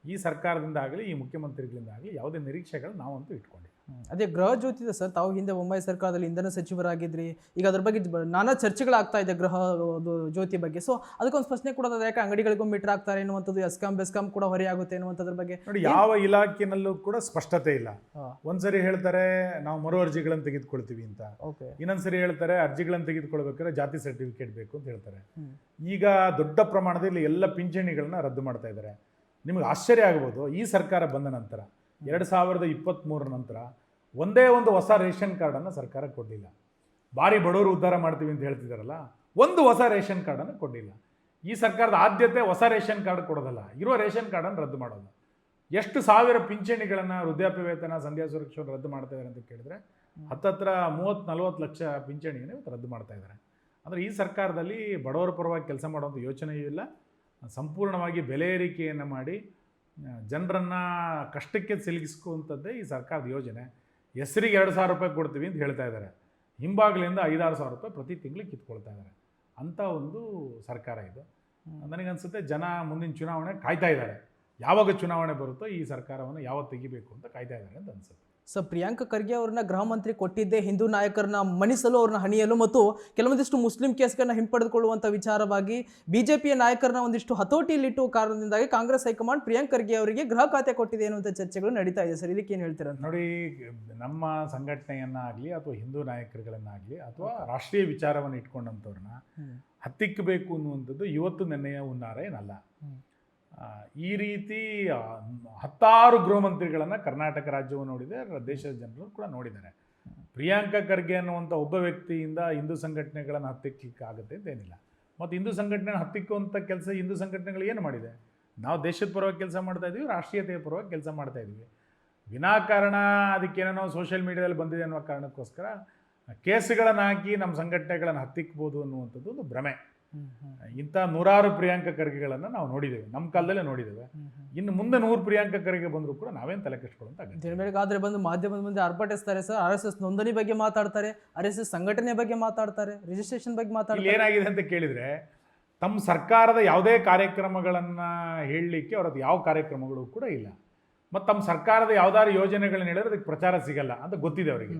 ಈ ಸರ್ಕಾರದಿಂದ ಆಗಲಿ ಈ ಮುಖ್ಯಮಂತ್ರಿಗಳಿಂದ ಆಗಲಿ ಯಾವುದೇ ನಿರೀಕ್ಷೆಗಳು ನಾವಂತೂ ಇಟ್ಕೊಂಡಿಲ್ಲ. ಅದೇ ಗೃಹ ಜ್ಯೋತಿ ಇದೆ ಸರ್, ತಾವು ಹಿಂದೆ ಬೊಮ್ಮಾಯಿ ಸರ್ಕಾರದಲ್ಲಿ ಇಂಧನ ಸಚಿವರಾಗಿದ್ರಿ. ಈಗ ಅದ್ರ ಬಗ್ಗೆ ನಾನಾ ಚರ್ಚೆಗಳಾಗ್ತಾ ಇದೆ ಗೃಹ ಜ್ಯೋತಿ ಬಗ್ಗೆ. ಸೊ ಅದಕ್ಕೊಂದು ಪ್ರಶ್ನೆ ಕೂಡ ಯಾಕೆ ಅಂಗಡಿಗಳಿಗೂ ಮೀಟರ್ ಆಗ್ತಾರೆ ಎನ್ನುವಂಥದ್ದು, ಬೆಸ್ಕಾಂ ಕೂಡ ಹೊರೆಯಾಗುತ್ತೆ ಎನ್ನುವಂಥದ್ರ ಬಗ್ಗೆ ನೋಡಿ, ಯಾವ ಇಲಾಖೆನಲ್ಲೂ ಕೂಡ ಸ್ಪಷ್ಟತೆ ಇಲ್ಲ. ಒಂದ್ಸರಿ ಹೇಳ್ತಾರೆ ನಾವು ಮರು ಅರ್ಜಿಗಳನ್ನು ತೆಗೆದುಕೊಳ್ತೀವಿ ಅಂತ, ಇನ್ನೊಂದ್ಸರಿ ಹೇಳ್ತಾರೆ ಅರ್ಜಿಗಳನ್ನು ತೆಗೆದುಕೊಳ್ಬೇಕಾದ್ರೆ ಜಾತಿ ಸರ್ಟಿಫಿಕೇಟ್ ಬೇಕು ಅಂತ ಹೇಳ್ತಾರೆ. ಈಗ ದೊಡ್ಡ ಪ್ರಮಾಣದಲ್ಲಿ ಎಲ್ಲ ಪಿಂಚಣಿಗಳನ್ನ ರದ್ದು ಮಾಡ್ತಾ ಇದ್ದಾರೆ. ನಿಮಗೆ ಆಶ್ಚರ್ಯ ಆಗ್ಬೋದು, ಈ ಸರ್ಕಾರ ಬಂದ ನಂತರ 2023 ನಂತರ ಒಂದೇ ಒಂದು ಹೊಸ ರೇಷನ್ ಕಾರ್ಡನ್ನು ಸರ್ಕಾರ ಕೊಡಲಿಲ್ಲ. ಭಾರಿ ಬಡವರು ಉದ್ಧಾರ ಮಾಡ್ತೀವಿ ಅಂತ ಹೇಳ್ತಿದ್ದಾರಲ್ಲ, ಒಂದು ಹೊಸ ರೇಷನ್ ಕಾರ್ಡನ್ನು ಕೊಡಲಿಲ್ಲ. ಈ ಸರ್ಕಾರದ ಆದ್ಯತೆ ಹೊಸ ರೇಷನ್ ಕಾರ್ಡ್ ಕೊಡೋದಲ್ಲ, ಇರೋ ರೇಷನ್ ಕಾರ್ಡನ್ನು ರದ್ದು ಮಾಡೋದು. ಎಷ್ಟು ಸಾವಿರ ಪಿಂಚಣಿಗಳನ್ನು, ವೃದ್ಧಾಪ್ಯ ವೇತನ, ಸಂಧ್ಯಾ ಸುರಕ್ಷೆ ರದ್ದು ಮಾಡ್ತಾ ಇದ್ದಾರೆ ಅಂತ ಕೇಳಿದ್ರೆ ಹತ್ತತ್ರ 30-40 ಲಕ್ಷ ಪಿಂಚಣಿಯನ್ನು ಇವತ್ತು ರದ್ದು ಮಾಡ್ತಾ ಇದ್ದಾರೆ. ಅಂದರೆ ಈ ಸರ್ಕಾರದಲ್ಲಿ ಬಡವರ ಪರವಾಗಿ ಕೆಲಸ ಮಾಡುವಂಥ ಯೋಚನೆಯೂ ಇಲ್ಲ. ಸಂಪೂರ್ಣವಾಗಿ ಬೆಲೆ ಏರಿಕೆಯನ್ನು ಮಾಡಿ ಜನರನ್ನು ಕಷ್ಟಕ್ಕೆ ಸಿಲುಕಿಸುವಂಥದ್ದೇ ಈ ಸರ್ಕಾರದ ಯೋಜನೆ. ಹೆಸರಿಗೆ 2,000 ರೂಪಾಯಿ ಕೊಡ್ತೀವಿ ಅಂತ ಹೇಳ್ತಾ ಇದ್ದಾರೆ, ಹಿಂಬಾಗಲಿಂದ 5-6 ಸಾವಿರ ರೂಪಾಯಿ ಪ್ರತಿ ತಿಂಗಳಿಗೆ ಕಿತ್ಕೊಳ್ತಾ ಇದ್ದಾರೆ. ಅಂಥ ಒಂದು ಸರ್ಕಾರ ಇದು. ನನಗನ್ಸುತ್ತೆ ಜನ ಮುಂದಿನ ಚುನಾವಣೆ ಕಾಯ್ತಾ ಇದ್ದಾರೆ. ಯಾವಾಗ ಚುನಾವಣೆ ಬರುತ್ತೋ ಈ ಸರ್ಕಾರವನ್ನು ಯಾವತ್ತು ತೆಗಿಬೇಕು ಅಂತ ಕಾಯ್ತಾ ಇದ್ದಾರೆ ಅಂತ ಅನ್ಸುತ್ತೆ. ಸರ್, ಪ್ರಿಯಾಂಕ ಖರ್ಗೆ ಅವ್ರನ್ನ ಗೃಹ ಮಂತ್ರಿ ಕೊಟ್ಟಿದ್ದೇ ಹಿಂದೂ ನಾಯಕರನ್ನ ಮಣಿಸಲು, ಅವ್ರನ್ನ ಹಣಿಯಲು ಮತ್ತು ಕೆಲವೊಂದಿಷ್ಟು ಮುಸ್ಲಿಂ ಕೇಸ್ಗಳನ್ನ ಹಿಂಪಡೆದುಕೊಳ್ಳುವಂಥ ವಿಚಾರವಾಗಿ ಬಿಜೆಪಿಯ ನಾಯಕರನ್ನ ಒಂದಿಷ್ಟು ಹತೋಟಿಯಲ್ಲಿಟ್ಟು ಕಾರಣದಿಂದಾಗಿ ಕಾಂಗ್ರೆಸ್ ಹೈಕಮಾಂಡ್ ಪ್ರಿಯಾಂಕ್ ಖರ್ಗೆ ಅವರಿಗೆ ಗೃಹ ಖಾತೆ ಕೊಟ್ಟಿದೆ ಅನ್ನುವಂಥ ಚರ್ಚೆಗಳು ನಡೀತಾ ಇದೆ. ಸರ್, ಇದಕ್ಕೆ ಏನು ಹೇಳ್ತೀರಾ? ನೋಡಿ, ನಮ್ಮ ಸಂಘಟನೆಯನ್ನಾಗಲಿ ಅಥವಾ ಹಿಂದೂ ನಾಯಕರುಗಳನ್ನಾಗಲಿ ಅಥವಾ ರಾಷ್ಟ್ರೀಯ ವಿಚಾರವನ್ನು ಇಟ್ಕೊಂಡಂಥವ್ರನ್ನ ಹತ್ತಿಕ್ಕಬೇಕು ಅನ್ನುವಂಥದ್ದು ಇವತ್ತು ನೆನ್ನೆಯ ಹುನ್ನಾರ ಏನಲ್ಲ. ಈ ರೀತಿ 10 ಗೃಹ ಮಂತ್ರಿಗಳನ್ನು ಕರ್ನಾಟಕ ರಾಜ್ಯವು ನೋಡಿದೆ, ದೇಶದ ಜನರು ಕೂಡ ನೋಡಿದ್ದಾರೆ. ಪ್ರಿಯಾಂಕ ಖರ್ಗೆ ಅನ್ನುವಂಥ ಒಬ್ಬ ವ್ಯಕ್ತಿಯಿಂದ ಹಿಂದೂ ಸಂಘಟನೆಗಳನ್ನು ಹತ್ತಿಕ್ಕಲಿಕ್ಕೆ ಆಗುತ್ತೆ ಅಂತ ಏನಿಲ್ಲ. ಮತ್ತು ಹಿಂದೂ ಸಂಘಟನೆ ಹತ್ತಿಕ್ಕುವಂಥ ಕೆಲಸ ಹಿಂದೂ ಸಂಘಟನೆಗಳು ಏನು ಮಾಡಿದೆ? ನಾವು ದೇಶದ ಪರವಾಗಿ ಕೆಲಸ ಮಾಡ್ತಾ ಇದ್ದೀವಿ, ರಾಷ್ಟ್ರೀಯತೆಯ ಪರವಾಗಿ ಕೆಲಸ ಮಾಡ್ತಾ ಇದ್ದೀವಿ. ವಿನಾಕಾರಣ ಅದಕ್ಕೇನೋ ಸೋಷಿಯಲ್ ಮೀಡಿಯಾದಲ್ಲಿ ಬಂದಿದೆ ಅನ್ನೋ ಕಾರಣಕ್ಕೋಸ್ಕರ ಕೇಸುಗಳನ್ನು ಹಾಕಿ ನಮ್ಮ ಸಂಘಟನೆಗಳನ್ನು ಹತ್ತಿಕ್ಬೋದು ಅನ್ನುವಂಥದ್ದು ಒಂದು ಭ್ರಮೆ. ಇಂಥ 100 ಪ್ರಿಯಾಂಕ ಖರ್ಗೆಗಳನ್ನು ನಾವು ನೋಡಿದ್ದೇವೆ, ನಮ್ಮ ಕಾಲದಲ್ಲೇ ನೋಡಿದ್ದೇವೆ. ಇನ್ನು ಮುಂದೆ 100 ಪ್ರಿಯಾಂಕ ಖರ್ಗೆ ಬಂದರೂ ಕೂಡ ನಾವೇನು ತಲೆ ಕೆಡಿಸ್ಕೊಳ್ಳೋಂತ ಬೆಳಗಾದ್ರೆ ಬಂದು ಮಾಧ್ಯಮದ ಮುಂದೆ ಅರ್ಪಟಿಸ್ತಾರೆ ಸರ್. RSS ನೋಂದಣಿ ಬಗ್ಗೆ ಮಾತಾಡ್ತಾರೆ, RSS ಸಂಘಟನೆ ಬಗ್ಗೆ ಮಾತಾಡ್ತಾರೆ, ರಿಜಿಸ್ಟ್ರೇಷನ್ ಬಗ್ಗೆ ಮಾತಾಡ್ತಾರೆ. ಏನಾಗಿದೆ ಅಂತ ಕೇಳಿದರೆ, ತಮ್ಮ ಸರ್ಕಾರದ ಯಾವುದೇ ಕಾರ್ಯಕ್ರಮಗಳನ್ನು ಹೇಳಲಿಕ್ಕೆ ಅವರದ್ದು ಯಾವ ಕಾರ್ಯಕ್ರಮಗಳು ಕೂಡ ಇಲ್ಲ. ಮತ್ತು ತಮ್ಮ ಸರ್ಕಾರದ ಯಾವ್ದಾದ್ರು ಯೋಜನೆಗಳನ್ನ ಹೇಳಿದ್ರೆ ಅದಕ್ಕೆ ಪ್ರಚಾರ ಸಿಗಲ್ಲ ಅಂತ ಗೊತ್ತಿದೆ ಅವರಿಗೆ.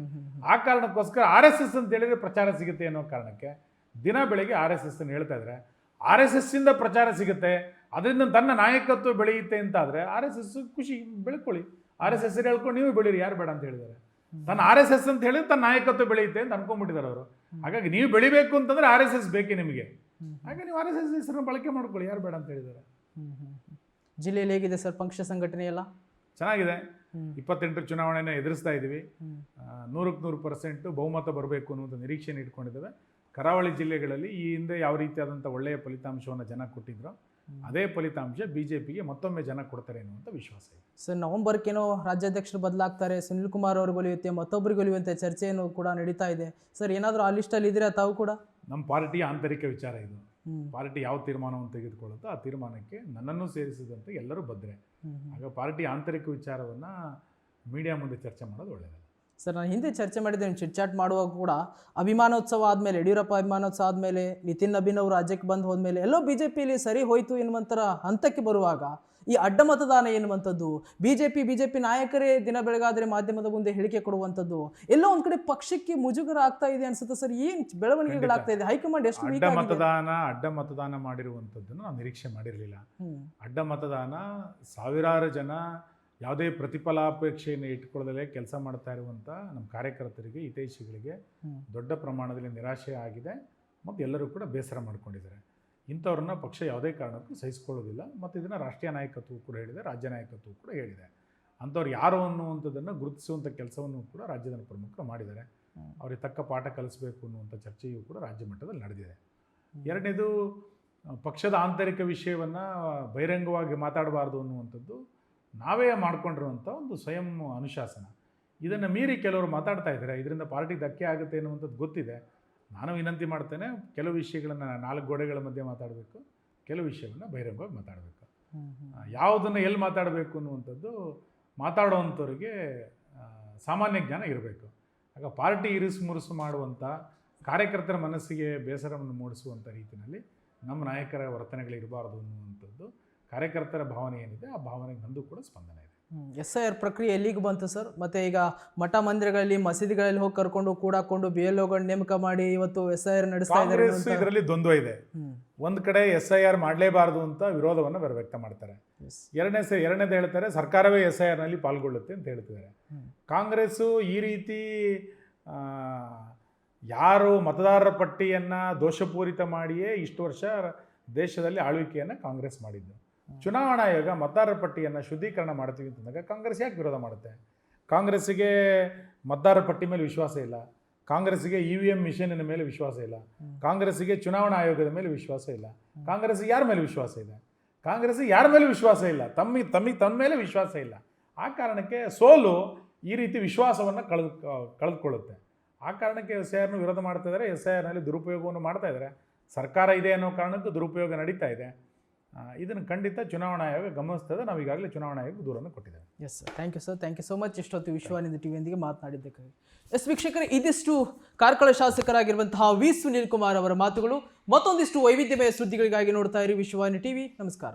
ಆ ಕಾರಣಕ್ಕೋಸ್ಕರ RSS ಅಂತ ಹೇಳಿದ್ರೆ ಪ್ರಚಾರ ಸಿಗುತ್ತೆ ಅನ್ನೋ ಕಾರಣಕ್ಕೆ ದಿನ ಬೆಳಗ್ಗೆ RSS ಅನ್ನು ಹೇಳ್ತಾ ಇದ್ದಾರೆ. RSS ಇಂದ ಪ್ರಚಾರ ಸಿಗುತ್ತೆ, ಅದರಿಂದ ತನ್ನ ನಾಯಕತ್ವ ಬೆಳೆಯುತ್ತೆ ಅಂತ ಆದರೆ RSS ಖುಷಿ, ಬೆಳ್ಕೊಳ್ಳಿ. RSS ಹೇಳ್ಕೊಂಡು ನೀವು ಬೆಳೀರಿ, ಯಾರು ಬೇಡ ಅಂತ ಹೇಳಿದ್ದಾರೆ. ತನ್ನ RSS ಅಂತ ಹೇಳಿದ್ರೆ ತನ್ನ ನಾಯಕತ್ವ ಬೆಳೆಯುತ್ತೆ ಅಂತ ಅನ್ಕೊಂಡ್ಬಿಟ್ಟಿದ್ದಾರೆ ಅವರು. ಹಾಗಾಗಿ ನೀವು ಬೆಳಿಬೇಕು ಅಂತಂದ್ರೆ RSS ಬೇಕೇ ನಿಮಗೆ. ಹಾಗೆ ನೀವು RSS ಹೆಸರನ್ನು ಬಳಕೆ ಮಾಡ್ಕೊಳ್ಳಿ, ಯಾರು ಬೇಡ ಅಂತ ಹೇಳಿದ್ದಾರೆ. ಜಿಲ್ಲೆಯಲ್ಲಿ ಹೇಗಿದೆ ಸರ್ ಪಕ್ಷ ಸಂಘಟನೆ ಎಲ್ಲ? ಚೆನ್ನಾಗಿದೆ. 28 ಚುನಾವಣೆನ ಎದುರಿಸ್ತಾ ಇದ್ದೀವಿ. 100% ಬಹುಮತ ಬರಬೇಕು ಅನ್ನುವಂಥ ನಿರೀಕ್ಷೆಯನ್ನು ಇಟ್ಕೊಂಡಿದ್ದೇವೆ. ಕರಾವಳಿ ಜಿಲ್ಲೆಗಳಲ್ಲಿ ಈ ಹಿಂದೆ ಯಾವ ರೀತಿಯಾದಂಥ ಒಳ್ಳೆಯ ಫಲಿತಾಂಶವನ್ನು ಜನ ಕೊಟ್ಟಿದ್ರು, ಅದೇ ಫಲಿತಾಂಶ BJPಗೆ ಮತ್ತೊಮ್ಮೆ ಜನ ಕೊಡ್ತಾರೆ ಅನ್ನುವಂಥ ವಿಶ್ವಾಸ ಇದೆ. ಸರ್, ನವೆಂಬರ್ಗೇನೋ ರಾಜ್ಯಾಧ್ಯಕ್ಷರು ಬದಲಾಗ್ತಾರೆ, ಸುನಿಲ್ ಕುಮಾರ್ ಅವ್ರಿಗೆ ಒಲಿಯುತ್ತೆ, ಮತ್ತೊಬ್ಬರಿಗೆ ಒಲಿಯುವಂತೆ ಚರ್ಚೆಯನ್ನು ಕೂಡ ನಡೀತಾ ಇದೆ. ಸರ್, ಏನಾದರೂ ಆ ಲಿಸ್ಟಲ್ಲಿ ಇದ್ದೀರಾ ತಾವು ಕೂಡ? ನಮ್ಮ ಪಾರ್ಟಿಯ ಆಂತರಿಕ ವಿಚಾರ ಇದು. ಪಾರ್ಟಿ ಯಾವ ತೀರ್ಮಾನವನ್ನು ತೆಗೆದುಕೊಳ್ಳುತ್ತೋ ಆ ತೀರ್ಮಾನಕ್ಕೆ ನನ್ನನ್ನು ಸೇರಿಸಿದಂತೆ ಎಲ್ಲರೂ ಬದ್ಧರೆ. ಆಗ ಪಾರ್ಟಿ ಆಂತರಿಕ ವಿಚಾರವನ್ನು ಮೀಡಿಯಾ ಮುಂದೆ ಚರ್ಚೆ ಮಾಡೋದು ಒಳ್ಳೆಯದು. ಸರ್, ನಾನು ಹಿಂದೆ ಚರ್ಚೆ ಮಾಡಿದ್ದೇನೆ, ಚಿಟ್ಚಾಟ್ ಮಾಡುವಾಗ ಕೂಡ ಅಭಿಮಾನೋತ್ಸವ ಆದಮೇಲೆ, ಯಡಿಯೂರಪ್ಪ ಅಭಿಮಾನೋತ್ಸವ ಆದಮೇಲೆ, ನಿತಿನ್ ನಬೀನ್ ಅವರು ರಾಜ್ಯಕ್ಕೆ ಬಂದು ಹೋದ್ಮೇಲೆ ಎಲ್ಲೋ BJPಯಲ್ಲಿ ಸರಿ ಹೋಯಿತು ಎನ್ನುವಂಥರ ಹಂತಕ್ಕೆ ಬರುವಾಗ ಈ ಅಡ್ಡ ಮತದಾನ ಎನ್ನುವಂಥದ್ದು, ಬಿಜೆಪಿ ನಾಯಕರೇ ದಿನ ಬೆಳಗಾದರೆ ಮಾಧ್ಯಮದ ಮುಂದೆ ಹೇಳಿಕೆ ಕೊಡುವಂಥದ್ದು, ಎಲ್ಲೋ ಒಂದು ಕಡೆ ಪಕ್ಷಕ್ಕೆ ಮುಜುಗರ ಆಗ್ತಾ ಇದೆ ಅನ್ಸುತ್ತೆ ಸರ್. ಏನು ಬೆಳವಣಿಗೆಗಳಾಗ್ತಾ ಇದೆ? ಹೈಕಮಾಂಡ್ ಎಷ್ಟು ಅಡ್ಡ ಮತದಾನ ಮಾಡಿರುವಂಥದ್ದನ್ನು ನಾವು ನಿರೀಕ್ಷೆ ಮಾಡಿರಲಿಲ್ಲ. ಅಡ್ಡ ಮತದಾನ, ಸಾವಿರಾರು ಜನ ಯಾವುದೇ ಪ್ರತಿಫಲಾಪೇಕ್ಷೆಯನ್ನು ಇಟ್ಕೊಳ್ಳದಲ್ಲೇ ಕೆಲಸ ಮಾಡ್ತಾ ಇರುವಂಥ ನಮ್ಮ ಕಾರ್ಯಕರ್ತರಿಗೆ, ಹಿತೈಷಿಗಳಿಗೆ ದೊಡ್ಡ ಪ್ರಮಾಣದಲ್ಲಿ ನಿರಾಶೆ ಆಗಿದೆ ಮತ್ತು ಎಲ್ಲರೂ ಕೂಡ ಬೇಸರ ಮಾಡ್ಕೊಂಡಿದ್ದಾರೆ. ಇಂಥವ್ರನ್ನ ಪಕ್ಷ ಯಾವುದೇ ಕಾರಣಕ್ಕೂ ಸಹಿಸ್ಕೊಳ್ಳೋದಿಲ್ಲ. ಮತ್ತು ಇದನ್ನು ರಾಷ್ಟ್ರೀಯ ನಾಯಕತ್ವವು ಕೂಡ ಹೇಳಿದೆ, ರಾಜ್ಯ ನಾಯಕತ್ವವು ಕೂಡ ಹೇಳಿದೆ. ಅಂಥವ್ರು ಯಾರು ಅನ್ನುವಂಥದ್ದನ್ನು ಗುರುತಿಸುವಂಥ ಕೆಲಸವನ್ನು ಕೂಡ ರಾಜ್ಯದ ಪ್ರಮುಖರು ಮಾಡಿದ್ದಾರೆ. ಅವ್ರಿಗೆ ತಕ್ಕ ಪಾಠ ಕಲಿಸಬೇಕು ಅನ್ನುವಂಥ ಚರ್ಚೆಯೂ ಕೂಡ ರಾಜ್ಯ ಮಟ್ಟದಲ್ಲಿ ನಡೆದಿದೆ. ಎರಡನೇದು, ಪಕ್ಷದ ಆಂತರಿಕ ವಿಷಯವನ್ನು ಬಹಿರಂಗವಾಗಿ ಮಾತಾಡಬಾರ್ದು ಅನ್ನುವಂಥದ್ದು ನಾವೇ ಮಾಡಿಕೊಂಡಿರುವಂಥ ಒಂದು ಸ್ವಯಂ ಅನುಶಾಸನ. ಇದನ್ನು ಮೀರಿ ಕೆಲವರು ಮಾತಾಡ್ತಾ ಇದ್ದಾರೆ, ಇದರಿಂದ ಪಾರ್ಟಿಗೆ ಧಕ್ಕೆ ಆಗುತ್ತೆ ಅನ್ನುವಂಥದ್ದು ಗೊತ್ತಿದೆ. ನಾನು ವಿನಂತಿ ಮಾಡ್ತೇನೆ, ಕೆಲವು ವಿಷಯಗಳನ್ನು 4 ಗೋಡೆಗಳ ಮಧ್ಯೆ ಮಾತಾಡಬೇಕು, ಕೆಲವು ವಿಷಯವನ್ನು ಬಹಿರಂಗವಾಗಿ ಮಾತಾಡಬೇಕು. ಯಾವುದನ್ನು ಎಲ್ಲಿ ಮಾತಾಡಬೇಕು ಅನ್ನುವಂಥದ್ದು ಮಾತಾಡುವಂಥವ್ರಿಗೆ ಸಾಮಾನ್ಯ ಜ್ಞಾನ ಇರಬೇಕು. ಆಗ ಪಾರ್ಟಿ ಇರಿಸು ಮುರುಸು ಮಾಡುವಂಥ, ಕಾರ್ಯಕರ್ತರ ಮನಸ್ಸಿಗೆ ಬೇಸರವನ್ನು ಮೂಡಿಸುವಂಥ ರೀತಿಯಲ್ಲಿ ನಮ್ಮ ನಾಯಕರ ವರ್ತನೆಗಳಿರಬಾರ್ದು ಅನ್ನುವಂಥದ್ದು ಕಾರ್ಯಕರ್ತರ ಭಾವನೆ ಏನಿದೆ, ಆ ಭಾವನೆಗೆ ನಂದು ಕೂಡ ಸ್ಪಂದನೆ ಇದೆ. SIR ಪ್ರಕ್ರಿಯೆ ಎಲ್ಲಿಗೆ ಬಂತು ಸರ್? ಮತ್ತು ಈಗ ಮಠ ಮಂದಿರಗಳಲ್ಲಿ ಮಸೀದಿಗಳಲ್ಲಿ ಹೋಗಿ ಕರ್ಕೊಂಡು ಕೂಡಾಕೊಂಡು BLOಗಳನ್ನ ನೇಮಕ ಮಾಡಿ ಇವತ್ತು SIR ನಡೆಸ್ತಾ ಇದ್ದಾರೆ. ಕಾಂಗ್ರೆಸ್ ಇದರಲ್ಲಿ ದ್ವಂದ್ವ ಇದೆ. ಒಂದು ಕಡೆ SIR ಮಾಡಲೇಬಾರ್ದು ಅಂತ ವಿರೋಧವನ್ನು ವ್ಯಕ್ತ ಮಾಡ್ತಾರೆ. ಎರಡನೇದು ಹೇಳ್ತಾರೆ ಸರ್ಕಾರವೇ SIRನಲ್ಲಿ ಪಾಲ್ಗೊಳ್ಳುತ್ತೆ ಅಂತ ಹೇಳ್ತಿದ್ದಾರೆ. ಕಾಂಗ್ರೆಸ್ಸು ಈ ರೀತಿ ಯಾರು ಮತದಾರರ ಪಟ್ಟಿಯನ್ನು ದೋಷಪೂರಿತ ಮಾಡಿಯೇ ಇಷ್ಟು ವರ್ಷ ದೇಶದಲ್ಲಿ ಆಳ್ವಿಕೆಯನ್ನು ಕಾಂಗ್ರೆಸ್ ಮಾಡಿದ್ದು. ಚುನಾವಣಾ ಆಯೋಗ ಮತದಾರರ ಪಟ್ಟಿಯನ್ನು ಶುದ್ಧೀಕರಣ ಮಾಡ್ತೀವಿ ಅಂತಂದಾಗ ಕಾಂಗ್ರೆಸ್ ಯಾಕೆ ವಿರೋಧ ಮಾಡುತ್ತೆ? ಕಾಂಗ್ರೆಸ್ಸಿಗೆ ಮತದಾರರ ಪಟ್ಟಿ ಮೇಲೆ ವಿಶ್ವಾಸ ಇಲ್ಲ, ಕಾಂಗ್ರೆಸ್ಸಿಗೆ EVM ಮಿಷನಿನ ಮೇಲೆ ವಿಶ್ವಾಸ ಇಲ್ಲ, ಕಾಂಗ್ರೆಸ್ಸಿಗೆ ಚುನಾವಣಾ ಆಯೋಗದ ಮೇಲೆ ವಿಶ್ವಾಸ ಇಲ್ಲ. ಕಾಂಗ್ರೆಸ್ಸಿಗೆ ಯಾರ ಮೇಲೆ ವಿಶ್ವಾಸ ಇದೆ? ಕಾಂಗ್ರೆಸ್ಸಿಗೆ ಯಾರ ಮೇಲೆ ವಿಶ್ವಾಸ ಇಲ್ಲ, ತನ್ನ ಮೇಲೆ ವಿಶ್ವಾಸ ಇಲ್ಲ. ಆ ಕಾರಣಕ್ಕೆ ಸೋಲು ಈ ರೀತಿ ವಿಶ್ವಾಸವನ್ನು ಕಳೆದುಕೊಳ್ಳುತ್ತೆ. ಆ ಕಾರಣಕ್ಕೆ SIRನ ವಿರೋಧ ಮಾಡ್ತಾ ಇದ್ದಾರೆ. SIRನಲ್ಲಿ ದುರುಪಯೋಗವನ್ನು ಮಾಡ್ತಾ ಇದ್ದಾರೆ. ಸರ್ಕಾರ ಇದೆ ಅನ್ನೋ ಕಾರಣಕ್ಕೂ ದುರುಪಯೋಗ ನಡೀತಾ ಇದೆ. ಇದನ್ನು ಖಂಡಿತ ಚುನಾವಣಾ ಆಯೋಗ ಗಮನಿಸ್ತದೆ. ನಾವು ಈಗಾಗಲೇ ಚುನಾವಣಾ ಆಯೋಗ ದೂರನ್ನು ಕೊಟ್ಟಿದ್ದೇವೆ. Yes sir, thank you sir, thank you so much. ಇಷ್ಟೊತ್ತು ವಿಶ್ವಾನಿಂದ ಟಿವಿಯೊಂದಿಗೆ ಮಾತನಾಡಿದ್ದಕ್ಕಾಗಿ. ಎಸ್ ವೀಕ್ಷಕರೇ, ಇದಿಷ್ಟು ಕಾರ್ಕಳ ಶಾಸಕರಾಗಿರುವಂತಹ ವಿ ಸುನೀಲ್ ಕುಮಾರ್ ಅವರ ಮಾತುಗಳು. ಮತ್ತೊಂದಿಷ್ಟು ವೈವಿಧ್ಯಮಯ ಸುದ್ದಿಗಳಿಗಾಗಿ ನೋಡ್ತಾ ಇರಿ ವಿಶ್ವಾನಿ ಟಿವಿ. ನಮಸ್ಕಾರ.